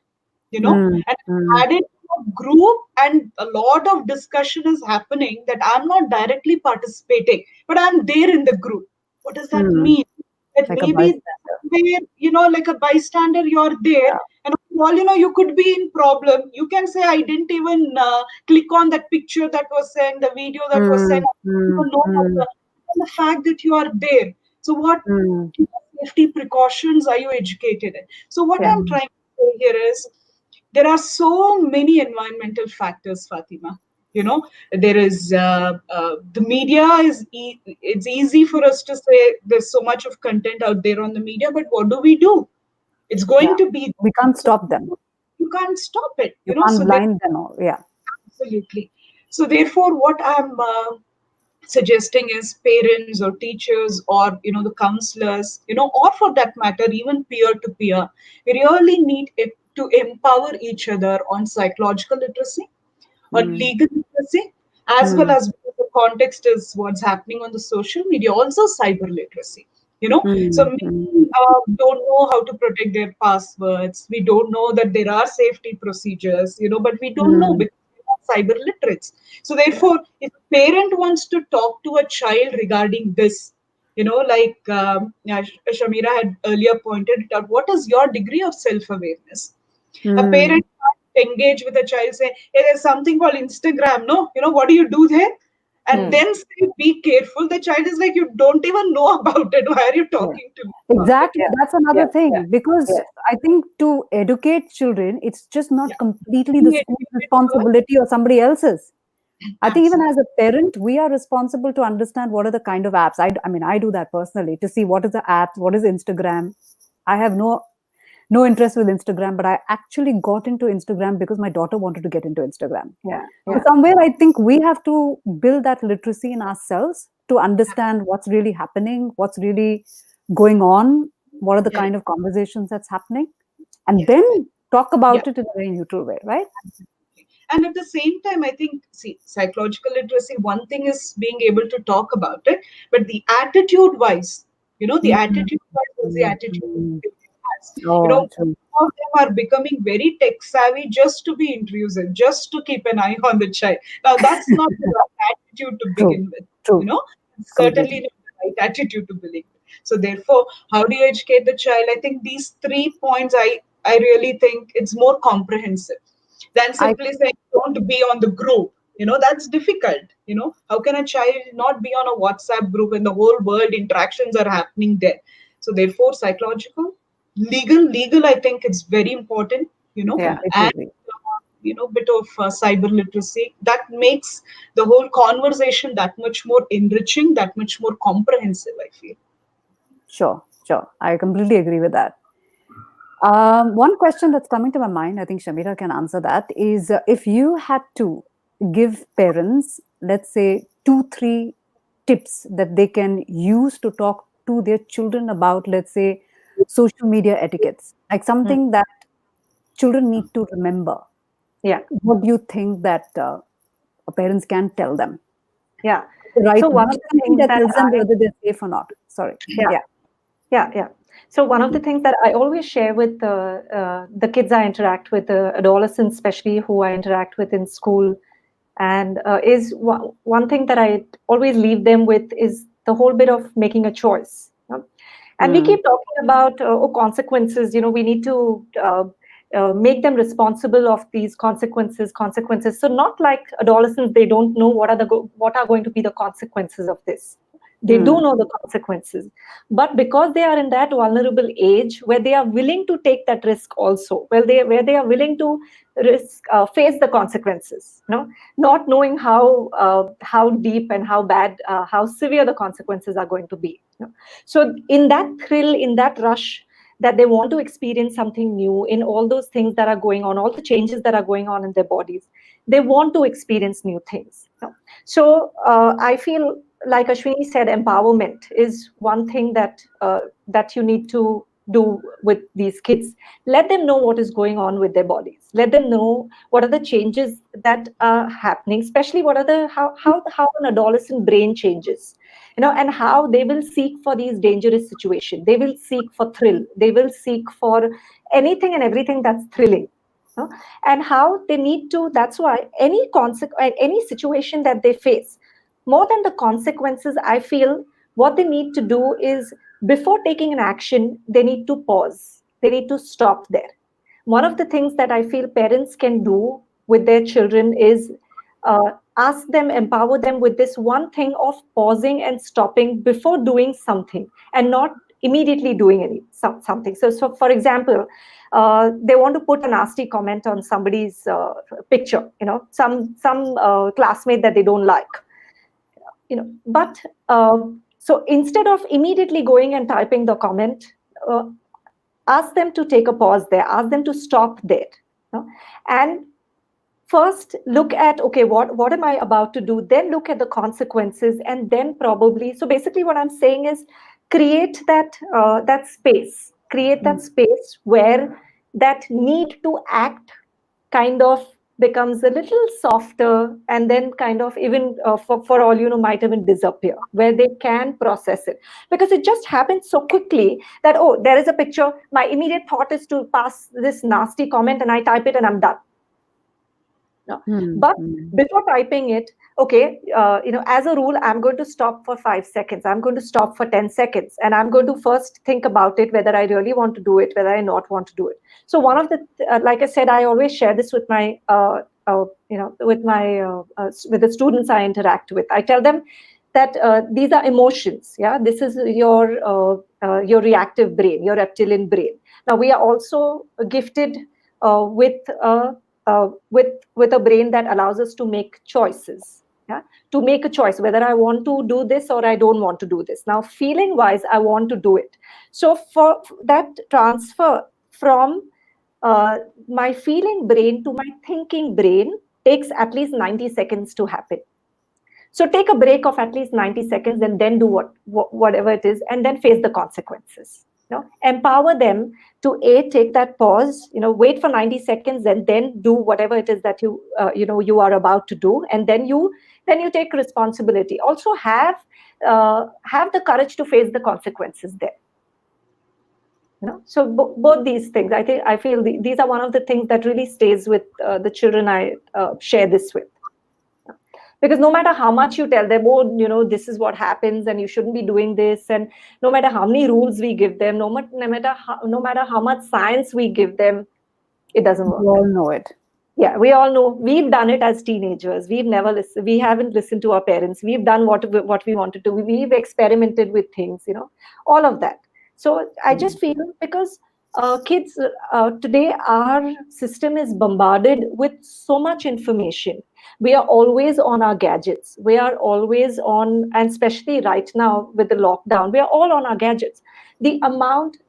mm, and mm, added to a group, and a lot of discussion is happening that I'm not directly participating, but I'm there in the group. What does that mm. mean? That Like a maybe bystander. somewhere, like a bystander, you're there, Yeah. and all you could be in problem. You can say, I didn't even click on that picture that was sent, the video that was sent. Mm, I don't mm, know about mm, the fact that you are there. So what mm, safety precautions are you educated in? So what Yeah. I'm trying to say here is, there are so many environmental factors, Fatima. There is the media it's easy for us to say there's so much of content out there on the media, but what do we do? It's yeah. going to be, We can't so stop them. you can't stop it. You can't So there, blind them all. Yeah. absolutely. So therefore, what I'm suggesting is, parents or teachers, or the counselors, or for that matter even peer to peer, we really need it to empower each other on psychological literacy, on Mm, legal literacy, as well mm, as, the context is what's happening on the social media, also cyber literacy. So mm, many mm, don't know how to protect their passwords. We don't know that there are safety procedures, but we don't know mm, because we're not cyber literates. So therefore, if a parent wants to talk to a child regarding this, like yeah, Shamira had earlier pointed it out, what is your degree of self-awareness? A mm. parent can't engage with a child, say, hey, there's something called Instagram, no? What do you do there? And Hmm. then say, be careful. The child is like, you don't even know about it. Why are you Yeah. talking to me about it? Exactly. Yeah. That's Yeah. another Yeah. thing because Yeah. I think to educate children, it's just Yeah. not completely the Being school's educated first, responsibility or somebody else's. I think even as absolutely. a parent, we are responsible to understand what are the kind of apps. I mean, I do that personally to see what is the app, what is Instagram. I have no interest with Instagram, but I actually got into Instagram because my daughter wanted to get into Instagram. Yeah. So Yeah. somewhere I think we have to build that literacy in ourselves to understand what's really happening, what's really going on, what are the Yeah. kind of conversations that's happening, and Yeah. then talk Yeah. about it in a very neutral way, right? And at the same time, I think, see, psychological literacy, one thing is being able to talk about it, but the attitude wise, the Mm, attitude wise was the mm, attitude that mm. everyone has. Oh, true. Some of them are becoming very tech savvy just to be intrusive, just to keep an eye on the child. Now, that's not the right attitude to True. begin with, you True. know, certainly Completely. not the right attitude to begin with. So therefore, how do you educate the child? I think these 3 points, I really think it's more comprehensive than I simply saying don't be on the group. That's difficult. How can a child not be on a WhatsApp group when the whole world interactions are happening there? So therefore, psychological, legal, I think it's very important. Yeah. And completely agree. bit of cyber literacy that makes the whole conversation that much more enriching, that much more comprehensive, I feel. Sure, sure. I completely agree with that. One question that's coming to my mind, I think Shamira can answer that, is if you had to give parents, let's say, two, three tips that they can use to talk to their children about, let's say, social media etiquettes, like Mm. something that children need to remember, Yeah. what do you think that parents can tell them? Yeah. Right, So one of the something things that that tells them I whether they're safe or not. Sorry. yeah. Yeah. Yeah. So one of the things that I always share with the kids I interact with, the adolescents especially who I interact with in school, and is one thing that I always leave them with is the whole bit of making a choice. And we Mm. keep talking about consequences. We need to make them responsible of these consequences. So not like adolescents, they don't know what are going to be the consequences of this. They do Mm. know the consequences, but because they are in that vulnerable age where they are willing to take that risk also, where they are willing to face the consequences, not knowing how deep and how bad, how severe the consequences are going to be. So in that thrill, in that rush, that they want to experience something new, in all those things that are going on, all the changes that are going on in their bodies, they want to experience new things. So I feel, like Ashwini said, empowerment is one thing that you need to do with these kids. Let them know what is going on with their bodies. Let them know what are the changes that are happening, especially what are the how an adolescent brain changes, and how they will seek for these dangerous situations. They will seek for thrill. They will seek for anything and everything that's thrilling. you know, and how they need to. That's why any situation that they face, more than the consequences, I feel what they need to do is, before taking an action, they need to pause. They need to stop there. One of the things that I feel parents can do with their children is ask them, empower them with this one thing of pausing and stopping before doing something, and not immediately doing something. So for example, they want to put a nasty comment on somebody's picture, some classmate that they don't like, but so instead of immediately going and typing the comment, uh, ask them to take a pause there, ask them to stop there, and first look at, okay, what am I about to do, then look at the consequences, and then probably, so basically what I'm saying is, create that space, create that space where that need to act kind of becomes a little softer, and then kind of even for all might even disappear, where they can process it, because it just happens so quickly that, oh, there is a picture, my immediate thought is to pass this nasty comment, and I type it and I'm done. No. Mm. But Mm. before typing it, okay, as a rule, I'm going to stop for 5 seconds. I'm going to stop for 10 seconds. And I'm going to first think about it, whether I really want to do it, whether I not want to do it. So one of the, like I said, I always share this with my, with the students I interact with. I tell them that these are emotions. Yeah, this is your reactive brain, your reptilian brain. Now we are also gifted with with a brain that allows us to make choices. Yeah, to make a choice whether I want to do this or I don't want to do this. Now, feeling wise, I want to do it. So for that transfer from uh, my feeling brain to my thinking brain takes at least 90 seconds to happen. So take a break of at least 90 seconds, and then do whatever it is, and then face the consequences. Empower them to take that pause, wait for 90 seconds, and then do whatever it is that you are about to do, and then you take responsibility. Also have the courage to face the consequences there. So both these things, I feel these are one of the things that really stays with the children I share this with. Because no matter how much you tell them, oh, this is what happens and you shouldn't be doing this, and no matter how many rules we give them, no matter how much science we give them, it doesn't We work. all know it. Yeah, we all know. We've done it as teenagers. We've never listened. We haven't listened to our parents. We've done what we wanted to. We've experimented with things, all of that. So I just feel, because kids today, our system is bombarded with so much information. We are always on our gadgets. We are always on, and especially right now with the lockdown, we are all on our gadgets. The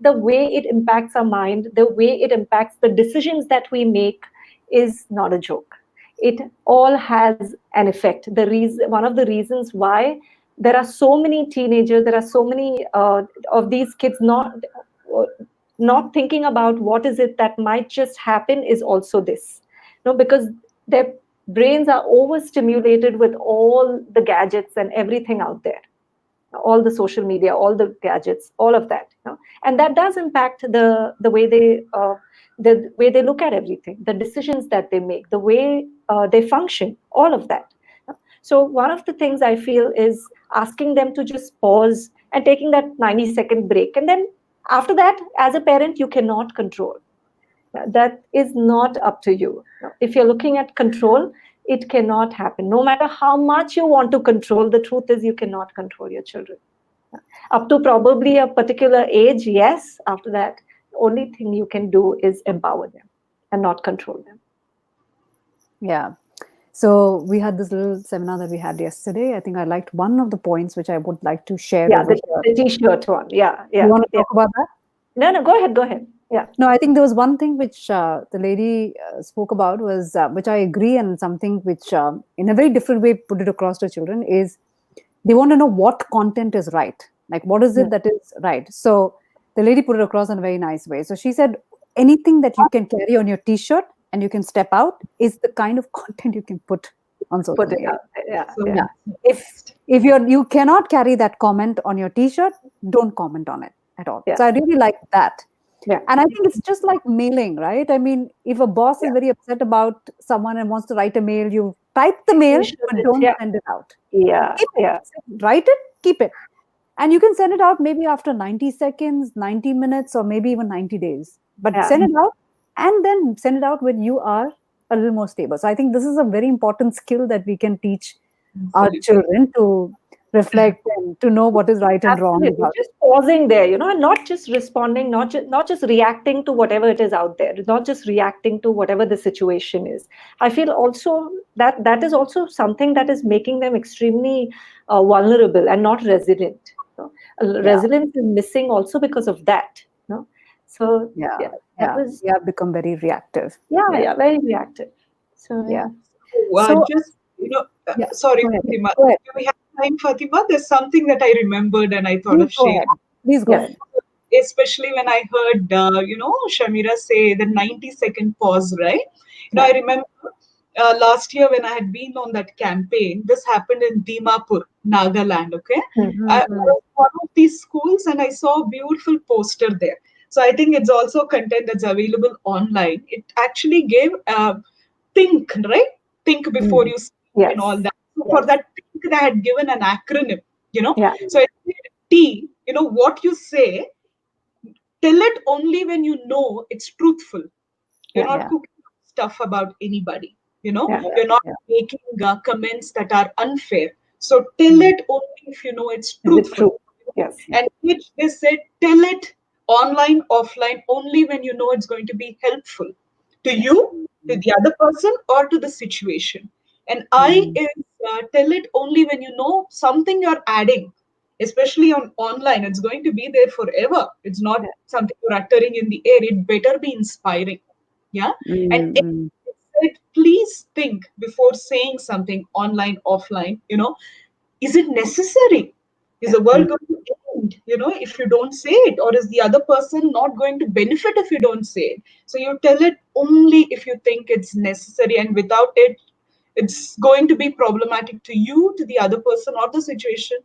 way it impacts our mind, the way it impacts the decisions that we make is not a joke. It all has an effect. One of the reasons why there are so many teenagers, there are so many of these kids not thinking about what is it that might just happen is also this. Because their brains are overstimulated with all the gadgets and everything out there, all the social media, all the gadgets, all of that, and that does impact the way they look at everything, the decisions that they make, the way they function, all of that. So one of the things I feel is asking them to just pause and taking that 90-second break, and then after that, as a parent, you cannot control. That is not up to you. If you're looking at control, it cannot happen. No matter how much you want to control, the truth is you cannot control your children. Up to probably a particular age, yes. After that, the only thing you can do is empower them and not control them. Yeah. So we had this little seminar that we had yesterday. I think I liked one of the points which I would like to share. Yeah, over the T-shirt one. Yeah. You want to talk about that? No, go ahead. Yeah. No, I think there was one thing which the lady spoke about was, which I agree, and something which, in a very different way, put it across to children is they want to know what content is right. Like, what is it that is right? So the lady put it across in a very nice way. So she said, anything that you can carry on your T-shirt and you can step out is the kind of content you can put on social Put it media. out there. So, Yeah. If you cannot carry that comment on your T-shirt, don't comment on it at all. Yeah. So I really like that. Yeah. And I think it's just like mailing, right? I mean, if a boss is very upset about someone and wants to write a mail, you type the mail, but don't send it out. Yeah. Keep it. Write it, keep it. And you can send it out maybe after 90 seconds, 90 minutes, or maybe even 90 days. But send it out, and then send it out when you are a little more stable. So I think this is a very important skill that we can teach our children to reflect and to know what is right and wrong. Absolutely. Just pausing there, and not just responding, not just reacting to whatever it is out there, not just reacting to whatever the situation is. I feel also that is also something that is making them extremely vulnerable and not resilient. Resilience is missing also because of that. So we have become very reactive. Very reactive. So just sorry, Fatima. Do we have time, Fatima? There's something that I remembered and I thought of sharing. Please go ahead. Especially when I heard, Shamira say the 90-second pause, right? I remember last year when I had been on that campaign, this happened in Dimapur, Nagaland, okay? I was one of these schools and I saw a beautiful poster there. So I think it's also content that's available online. It actually gave think, right? Think before you speak and all that. So for that think, they had given an acronym, So it said T, what you say, tell it only when you know it's truthful. You're not cooking stuff about anybody. You're not making comments that are unfair. So tell it only if you know it's truthful. Yes. And which they said, tell it online, offline, only when you know it's going to be helpful to you, to the other person, or to the situation. And I is tell it only when you know something you're adding, especially on online. It's going to be there forever. It's not something you're uttering in the air. It better be inspiring. Yeah. And it said, please think before saying something online, offline, is it necessary? Is the world going to end, if you don't say it? Or is the other person not going to benefit if you don't say it? So you tell it only if you think it's necessary, and without it, it's going to be problematic to you, to the other person, or the situation.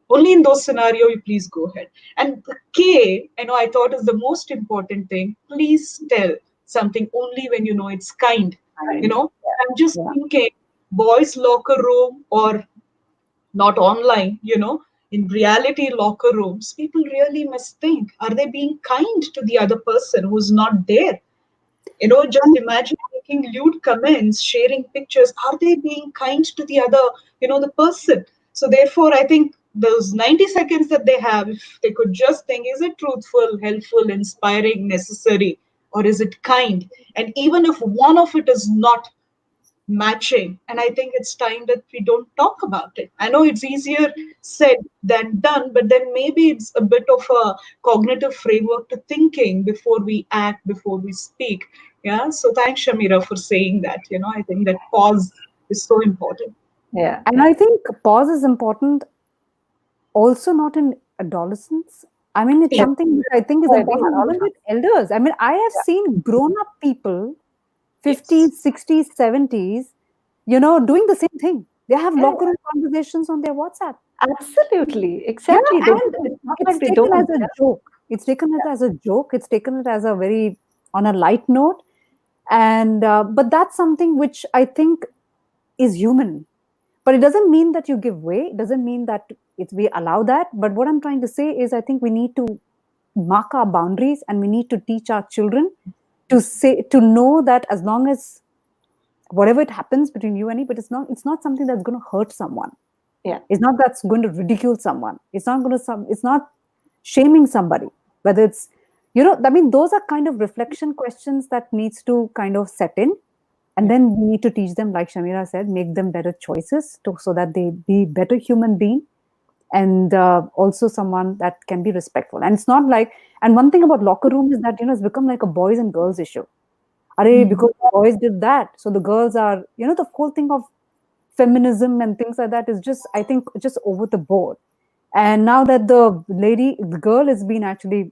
Only in those scenarios, you please go ahead. And the K, I thought is the most important thing. Please tell something only when you know it's kind. I'm just thinking, boys' locker room or not online, in reality locker rooms, people really must think, are they being kind to the other person who's not there? Just imagine making lewd comments, sharing pictures. Are they being kind to the other, the person? So therefore, I think those 90 seconds that they have, if they could just think, is it truthful, helpful, inspiring, necessary, or is it kind? And even if one of it is not matching, and I think it's time that we don't talk about it. I know it's easier said than done, but then maybe it's a bit of a cognitive framework to thinking before we act, before we speak. Yeah, so thanks, Shamira, for saying that. I think that pause is so important. Yeah. And I think pause is important also not in adolescents. I mean, it's Yeah. something which I think is important even with elders. I mean, I have seen grown up people, Yes. 50s, 60s, 70s, doing the same thing. They have Yeah. locker room conversations on their WhatsApp. Absolutely. Yeah, Exactly. and It's not it's like they taken as don't. a Yeah. joke. It's taken it as a joke. It's taken it as a very on a light note, and but that's something which I think is human. But it doesn't mean that you give way. It doesn't mean that we allow that. But what I'm trying to say is, I think we need to mark our boundaries, and we need to teach our children to know that as long as whatever it happens between you and me, but it's not something that's going to hurt someone. Yeah. It's not that's going to ridicule someone. It's not shaming somebody. Whether it's, I mean, those are kind of reflection questions that needs to kind of set in. And Yeah. then we need to teach them, like Shamira said, make them better choices so that they be better human being, and also someone that can be respectful. And it's not like, and one thing about locker room is that, it's become like a boys and girls issue. Mm. Because the boys did that, so the girls are, the whole thing of feminism and things like that is just, I think, just over the board. And now that the girl has been actually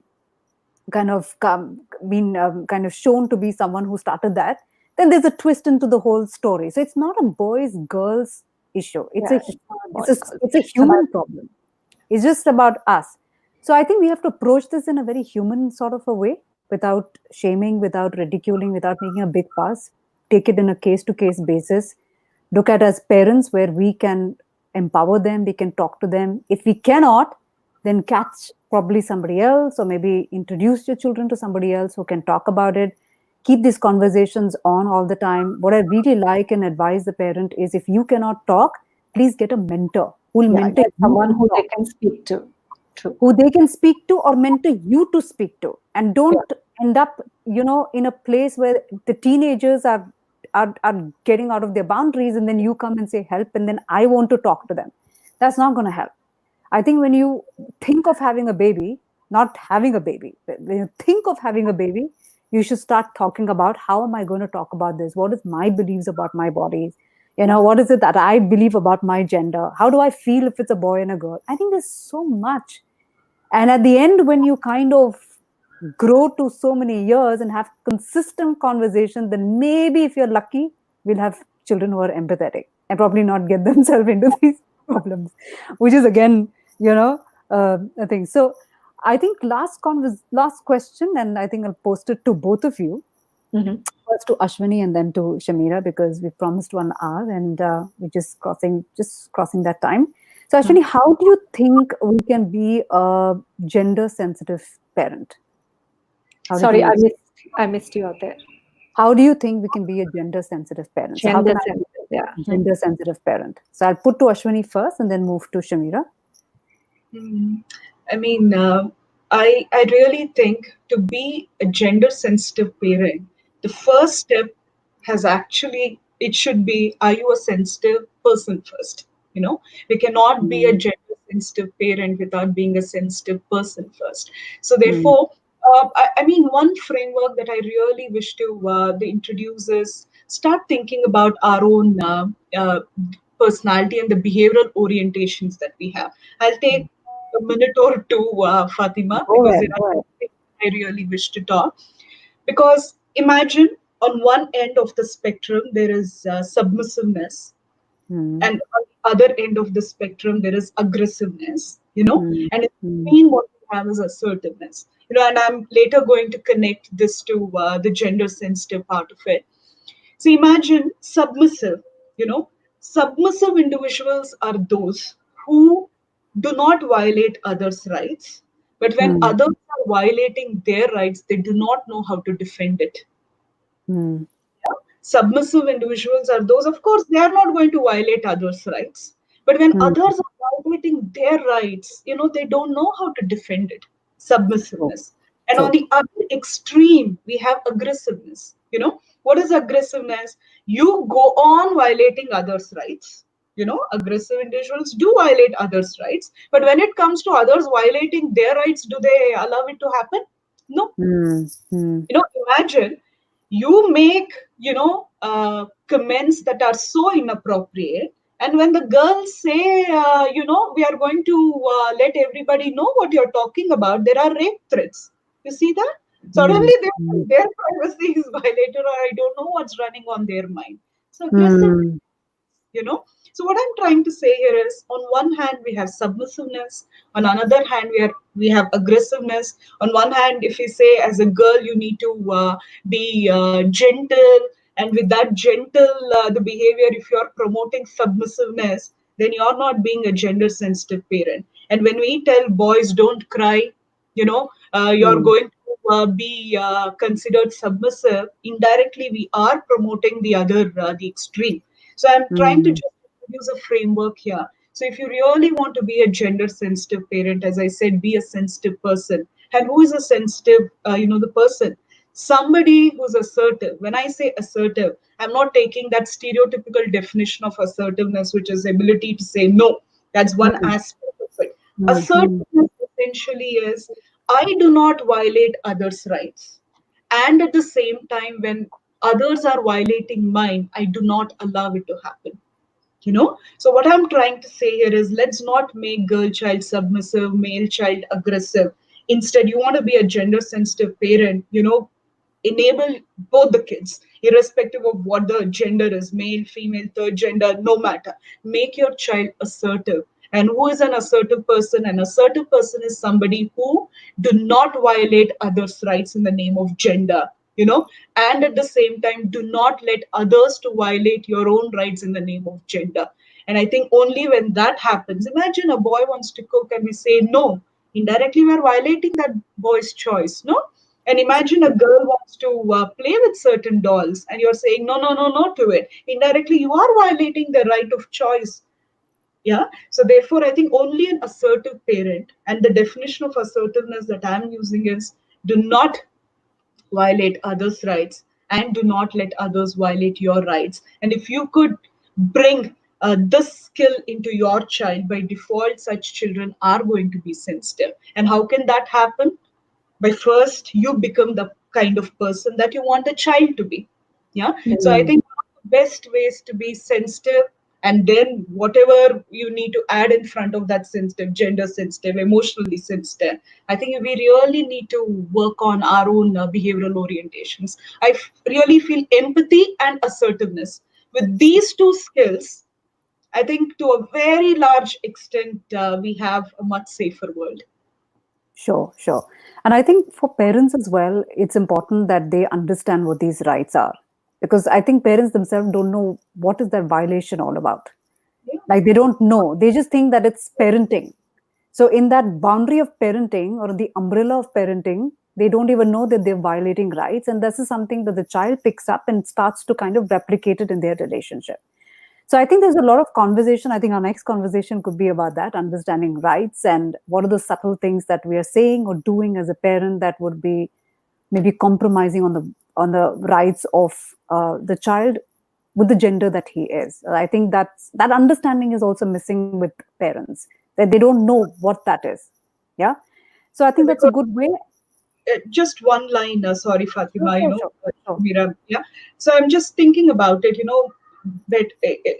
been kind of shown to be someone who started that, then there's a twist into the whole story. So it's not a boys girls issue. It's Yeah. a It's not it's about a girls. it's a It's about human problem. It's just about us. So I think we have to approach this in a very human sort of a way, without shaming, without ridiculing, without making a big fuss. Take it in a case to case basis. Look at as parents where we can empower them, we can talk to them. If we cannot, then catch probably somebody else, or maybe introduce your children to somebody else who can talk about it. Keep these conversations on all the time. What I really like and advise the parent is, if you cannot talk, please get a mentor who will yeah. mentor Get you someone to who they talk, can speak to. True. who they can speak to or mentor you to speak to. And Yeah. don't end up, in a place where the teenagers are getting out of their boundaries, and then you come and say help, and then I want to talk to them. That's not going to help. I think when you think of having a baby, not having a baby, when you think of having a baby, you should start talking about, how am I going to talk about this? What is my beliefs about my body? What is it that I believe about my gender? How do I feel if it's a boy and a girl? I think there's so much. And at the end, when you kind of grow to so many years and have consistent conversation, then maybe if you're lucky, we'll have children who are empathetic and probably not get themselves into these problems, which is again, a thing. So I think last question, and I think I'll post it to both of you. Mm-hmm. First to Ashwini and then to Shamira, because we promised 1 hour, and we're just crossing that time. So Ashwini, how do you think we can be a gender sensitive parent? How do you Sorry, think we, I missed you out there. how do you think we can be a gender sensitive parent? So how Gender can I be sensitive. Yeah. a gender sensitive parent? So I'll put to Ashwini first and then move to Shamira. Mm. I mean, I really think to be a gender sensitive parent, the first step has actually, it should be, are you a sensitive person first? We cannot be a Mm, gender sensitive parent without being a sensitive person first. So mm, therefore, I mean, one framework that I really wish to introduce is start thinking about our own personality and the behavioral orientations that we have. I'll take a minute or two, Fatima, go because ahead, there are go ahead. things I really wish to talk. Because imagine on one end of the spectrum, there is submissiveness, Mm, and on the other end of the spectrum, there is aggressiveness, mm, and in mm, between, what we have is assertiveness. And I'm later going to connect this to the gender sensitive part of it. So imagine submissive, you know, Submissive individuals are those who do not violate others' rights, but when Hmm. others are violating their rights, they do not know how to defend it. Hmm. Submissive individuals are those, of course, they are not going to violate others' rights. But when Hmm. others are violating their rights, they don't know how to defend it. True. Submissiveness. And on True. the other extreme, we have aggressiveness. What is aggressiveness? You go on violating others' rights. Aggressive individuals do violate others' rights. But when it comes to others violating their rights, do they allow it to happen? No. Hmm. Hmm. Imagine you make comments that are so inappropriate, and when the girls say we are going to let everybody know what you're talking about, there are rape threats. You see that? Hmm. Suddenly Hmm. their privacy is violated, or I don't know what's running on their mind. So aggressive, Hmm. you know so what I'm trying to say here is, on one hand we have submissiveness, on another hand we have aggressiveness. On one hand, if we say as a girl you need to be gentle, and with that gentle the behavior, if you're promoting submissiveness, then you're not being a gender sensitive parent. And when we tell boys don't cry, you're Hmm. going to be considered submissive, indirectly we are promoting the extreme. So I'm trying to Hmm. just use a framework here. So if you really want to be a gender sensitive parent, as I said, be a sensitive person. And who is a sensitive, the person? Somebody who's assertive. When I say assertive, I'm not taking that stereotypical definition of assertiveness, which is ability to say no. That's one Hmm. aspect of it. Hmm. Hmm. Assertiveness essentially is, I do not violate others' rights. And at the same time, when others are violating mine, I do not allow it to happen. So what I'm trying to say here is, let's not make girl child submissive, male child aggressive. Instead, you want to be a gender sensitive parent, enable both the kids, irrespective of what the gender is, male, female, third gender, no matter. Make your child assertive. And who is an assertive person? An assertive person is somebody who do not violate others' rights in the name of gender, and at the same time do not let others to violate your own rights in the name of gender. And I think only when that happens, imagine a boy wants to cook and we say no, indirectly we are violating that boy's choice, no? And imagine a girl wants to play with certain dolls and you're saying no, no, no, no to it. Indirectly, you are violating the right of choice. Yeah. So therefore, I think only an assertive parent, and the definition of assertiveness that I'm using is, do not violate others' rights and do not let others violate your rights. And if you could bring this skill into your child, by default, such children are going to be sensitive. And how can that happen? By first you become the kind of person that you want a child to be. Yeah. So I Hmm. think one of the best ways to be sensitive, and then whatever you need to add in front of that: sensitive, gender sensitive, emotionally sensitive, I think we really need to work on our own behavioral orientations. Really feel empathy and assertiveness, with these two skills, I think to a very large extent we have a much safer world. Sure, sure. And I think for parents as well, it's important that they understand what these rights are. Because I think parents themselves don't know what is that violation all about. Yeah. Like they don't know. They just think that it's parenting. So in that boundary of parenting or the umbrella of parenting, they don't even know that they're violating rights. And this is something that the child picks up and starts to kind of replicate it in their relationship. So I think there's a lot of conversation. I think our next conversation could be about that, understanding rights and what are the subtle things that we are saying or doing as a parent that would be maybe compromising on the rights of the child with the gender that he is. I think that understanding is also missing with parents, that they don't know what that is. Yeah. So I think that's a Because good way. just one line, sorry, Sure, Fatima, sure, sure, sure. Mira, yeah. So I'm just thinking about it, that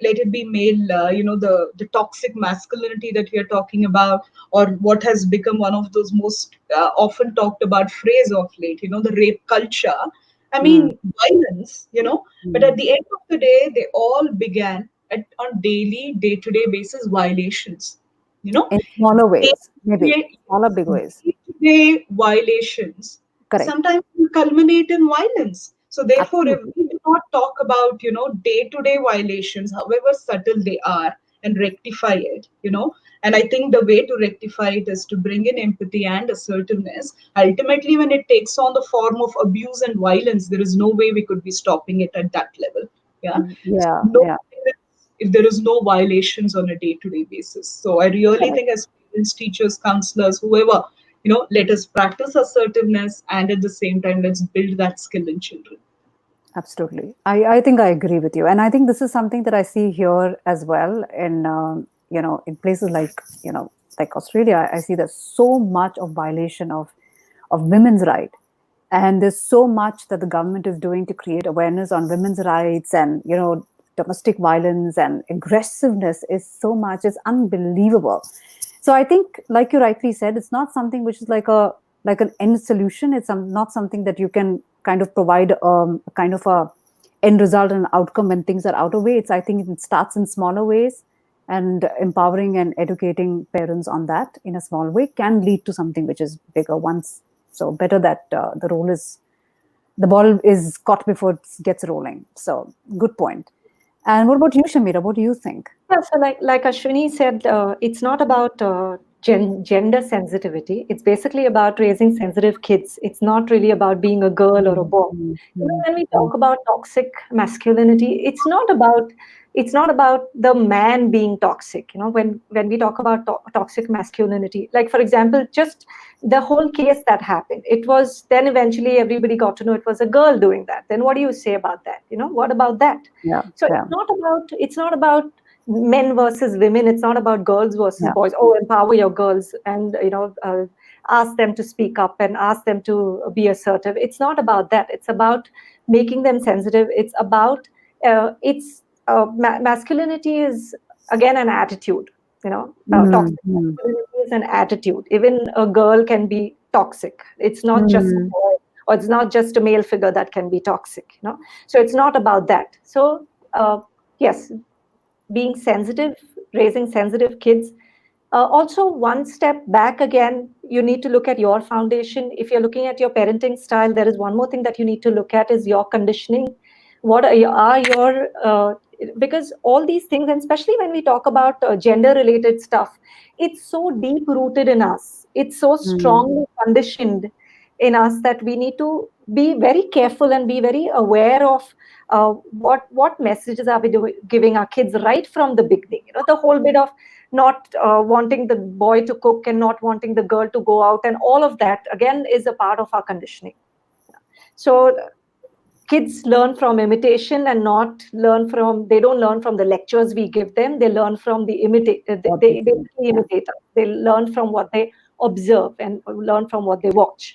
let it be male, the toxic masculinity that we are talking about, or what has become one of those most often talked about phrase of late, the rape culture. I Mm, mean, violence, but at mm. the end of the day, they all began on daily, day-to-day basis violations, you know In smaller ways, maybe day-to-day, smaller, yes, big ways. day-to-day violations Correct. sometimes will culminate in violence. So therefore, if Absolutely. we do not talk about, day-to-day violations, however subtle they are, and rectify it, and I think the way to rectify it is to bring in empathy and assertiveness. Ultimately, when it takes on the form of abuse and violence, there is no way we could be stopping it at that level. Yeah. So Yeah, no, yeah. if there is no violations on a day-to-day basis. So I really Correct. think as parents, teachers, counselors, whoever, let us practice assertiveness, and at the same time, let's build that skill in children. Absolutely. I think I agree with you. And I think this is something that I see here as well in, in places like, like Australia. I see there's so much of violation of women's right. And there's so much that the government is doing to create awareness on women's rights and, domestic violence and aggressiveness is so much, it's unbelievable. So I think, like you rightly said, it's not something which is like an end solution. It's not something that you can kind of provide a kind of a end result and outcome when things are out of way. It's I think it starts in smaller ways, and empowering and educating parents on that in a small way can lead to something which is bigger once. So better that the ball is caught before it gets rolling. So good point. And what about you, Shamira? What do you think? Yeah, so like Ashwini said, it's not about gender sensitivity. It's basically about raising sensitive kids. It's not really about being a girl or a Mm, boy. mm, When we mm, talk about toxic masculinity, it's not about the man being toxic. When we talk about toxic masculinity, like for example, just the whole case that happened, it was then eventually everybody got to know it was a girl doing that. Then what do you say about that? What about that? yeah, So yeah, it's not about men versus women. It's not about girls versus yeah. boys. Oh, empower your girls and ask them to speak up and ask them to be assertive. It's not about that. It's about making them sensitive. It's about it's masculinity is again an attitude. Mm, Toxic mm, masculinity is an attitude. Even a girl can be toxic. It's not just a mm, boy, or it's not just a male figure that can be toxic. So it's not about that. So yes, being sensitive, raising sensitive kids. Also, one step back again, you need to look at your foundation. If you're looking at your parenting style, there is one more thing that you need to look at is your conditioning. What are your because all these things, and especially when we talk about gender related stuff, it's so deep rooted in us. It's so mm, strongly conditioned in us that we need to be very careful and be very aware of what messages are we giving our kids right from the beginning. The whole bit of not wanting the boy to cook and not wanting the girl to go out and all of that again is a part of our conditioning. So kids learn from imitation and not learn from they don't learn from the lectures we give them. They learn from the imitate what they they see. basically Yeah. imitate us. They learn from what they observe and learn from what they watch.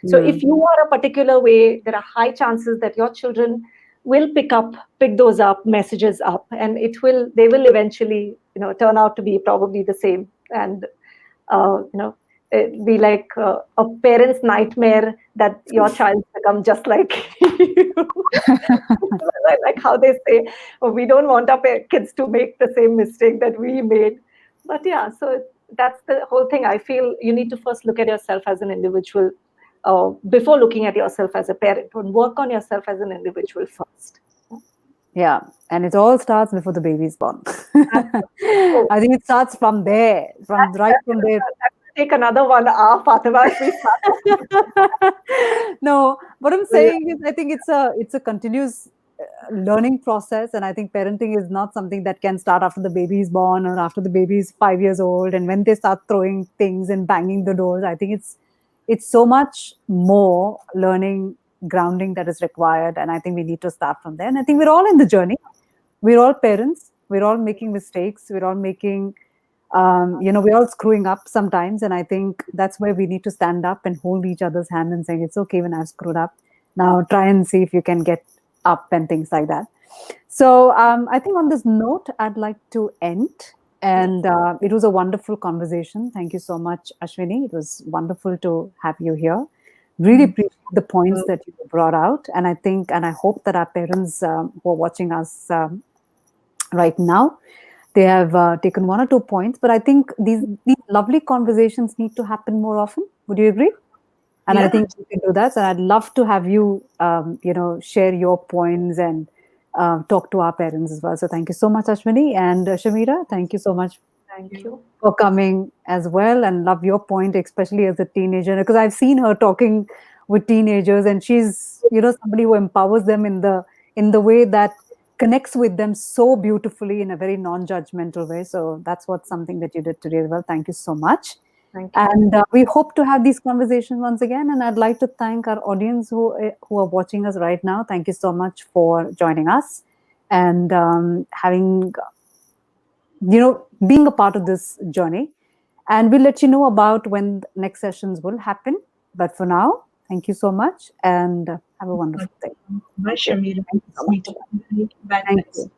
So if Mm, you are a particular way, there are high chances that your children will pick those up messages up, and they will eventually turn out to be probably the same. And it'd be like a parent's nightmare that your child become just like you. Like how they say, oh, we don't want our kids to make the same mistake that we made. But yeah, so that's the whole thing. I feel you need to first look at yourself as an individual before looking at yourself as a parent, and work on yourself as an individual first. yeah. And it all starts before the baby's born. Oh, I think it starts from there, from right from there. that will take another 1 hour, Fatima, if we start. No, what I'm Yeah. saying is, I think it's a continuous learning process, and I think parenting is not something that can start after the baby is born or after the baby is 5 years old, and when they start throwing things and banging the doors. I think it's so much more learning grounding that is required, and I think we need to start from there. And I think we're all in the journey. We're all parents. We're all making mistakes. We're all making we're all screwing up sometimes, and I think that's where we need to stand up and hold each other's hand and saying it's okay when I've screwed up. Now try and see if you can get up and things like that. So I think on this note, I'd like to end. And it was a wonderful conversation. Thank you so much, Ashwini. It was wonderful to have you here. Really appreciate the points that you brought out, and I think and I hope that our parents who are watching us right now, they have taken 1 or 2 points, but I think these lovely conversations need to happen more often. Would you agree? And I Yeah. think you can do that. And I'd love to have you, share your points and talk to our parents as well. So thank you so much, Ashwini. And Shamira, thank you so much Thank you. for coming as well, and love your point, especially as a teenager, because I've seen her talking with teenagers, and she's somebody who empowers them in the way that connects with them so beautifully in a very non-judgmental way. So that's what something that you did today as well. Thank you so much. Thank you. And we hope to have these conversations once again. And I'd like to thank our audience who are watching us right now. Thank you so much for joining us and having being a part of this journey. And we'll let you know about when the next sessions will happen. But for now, thank you so much and have a wonderful day. Bye, Shamira. Thank you so Meet much. you. Bye. Thank you.